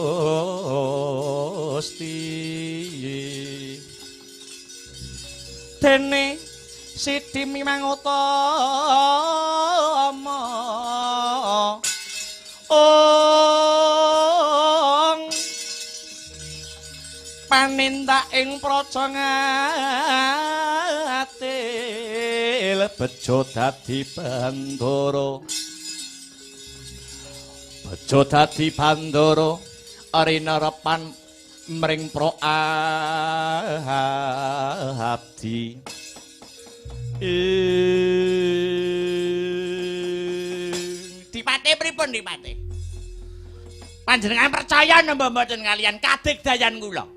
dene Sidi Mimang Utama panindak ing praja ngatil bejo dadi bandara bejo dadi bandara arina repan mring pro abdi Dipate pripun Dipate panjenengan percaya napa mboten kalian kadigdayan kula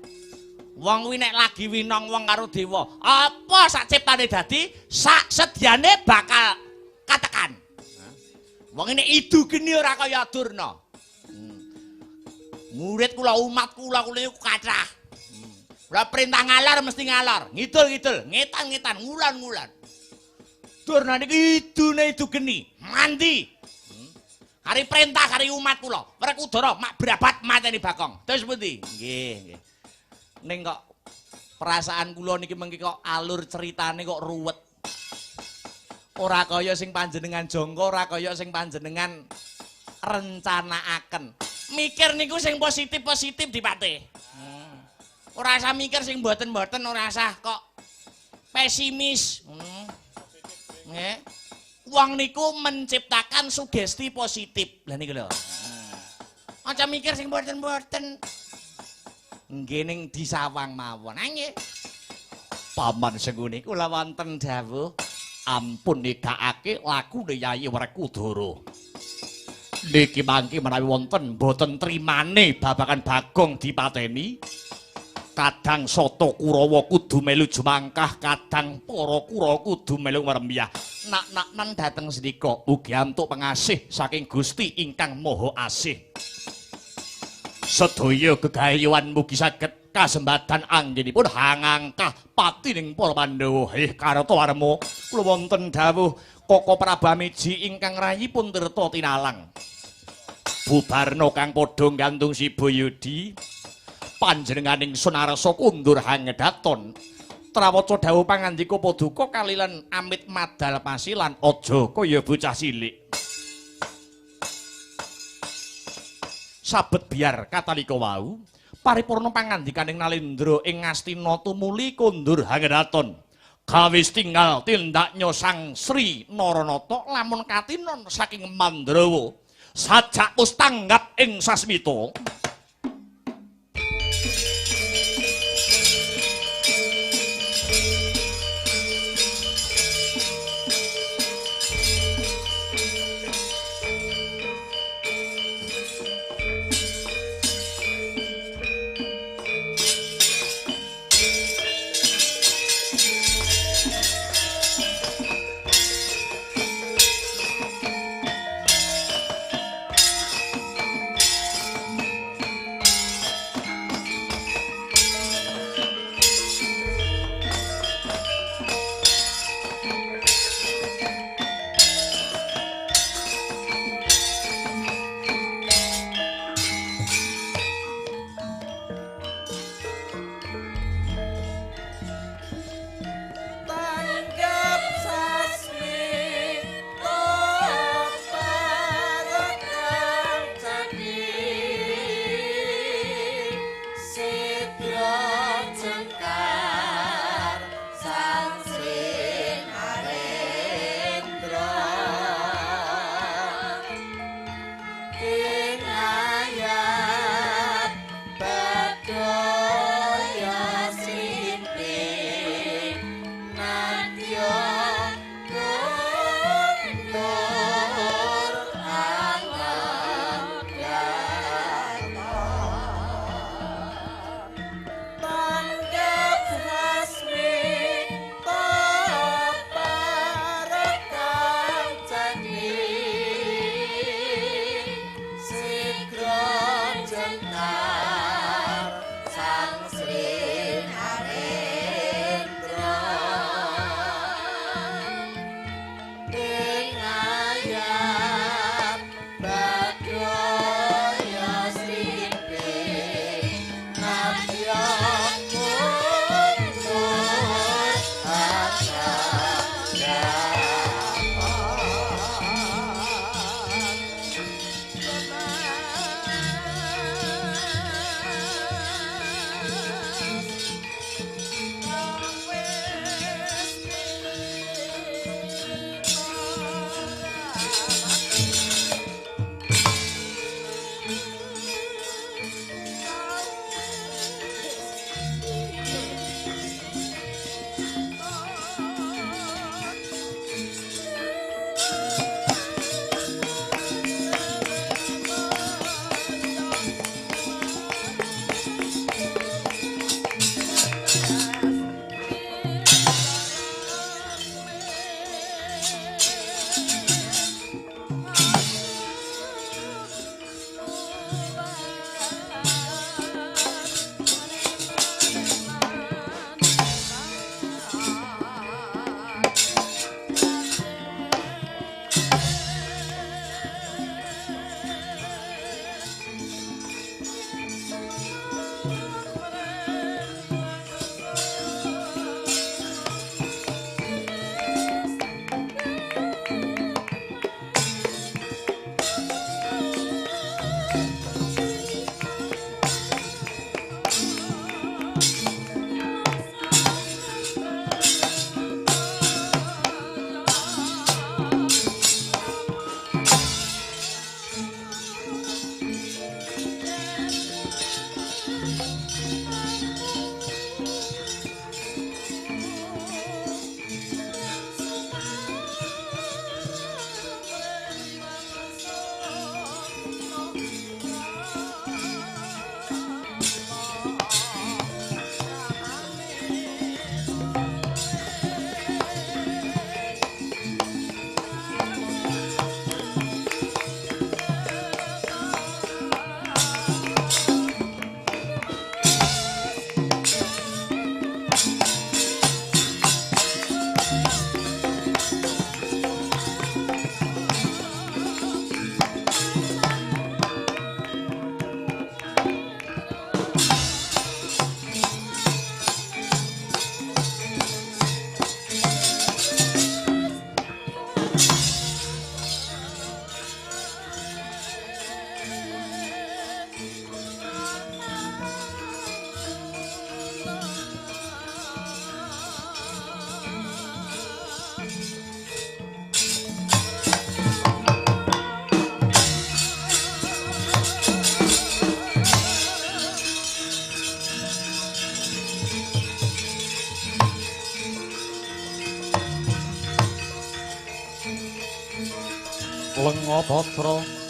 wong kuwi nek lagi winong wong karo dewa, apa sak ciptane dadi, sak sediane bakal katekan. Wong ini idu geni ora kaya Durna. Murid kula, umat kula niku kathah. Ora perintah ngalar mesti ngalar, ngidul-ngidul, ngetan-ngetan, ngulan-ngulan. Durna niki idune idu geni, mandi. Hari perintah kari umat kula, Werkudara mak brabat mateni Bagong. Terus pundi? Nggih, nggih. Ning kok Perasaan kula niki mengki kok alur ceritane kok ruwet. Ora kaya sing panjenengan jangka, ora kaya sing panjenengan rencanakaken. Mikir niku sing positif-positif dipate. Ora usah mikir sing mboten-mboten, ora usah kok pesimis. Nggih. Wong niku menciptakan sugesti positif. Lah niku lho. Aja mikir sing mboten-mboten. Nggih ning disawang mawon. Nggih. Paman sengune kula wonten dawuh ampun nikahake lakune Yayi Werkudara. Niki mangke menawi wonten boten trimane babakan Bagong dipateni. Kadang Soto Kurawa kudu melu jumangkah, kadang para Kurawa kudu melu ngrembiyah. Nak-naknen dhateng sedika ugi antuk pengasih saking Gusti ingkang Maha Asih. Sedaya gegayuhan mugi saged kasembadan anggenipun hangangkah patining para Pandhawa. Kartowarma kula wonten dawuh Koko Prabamiji ingkang rayipun tirta tinalang. Bubarna kang padha nggantung Sibayudi. Panjenenganing Sunarsa kundur hangedhaton trawaca dawuh pangandika paduka kalilan amit madal pasilan aja kaya bocah cilik. Sabet biar katalika wau paripurna pangandikaning Nalendra ing Ngastina tumuli kundur hangedhaton gawis tinggal tindaknya Sang Sri Naranata lamun katinon saking Mandrawa sajak pus tanggap ing sasmita. Batra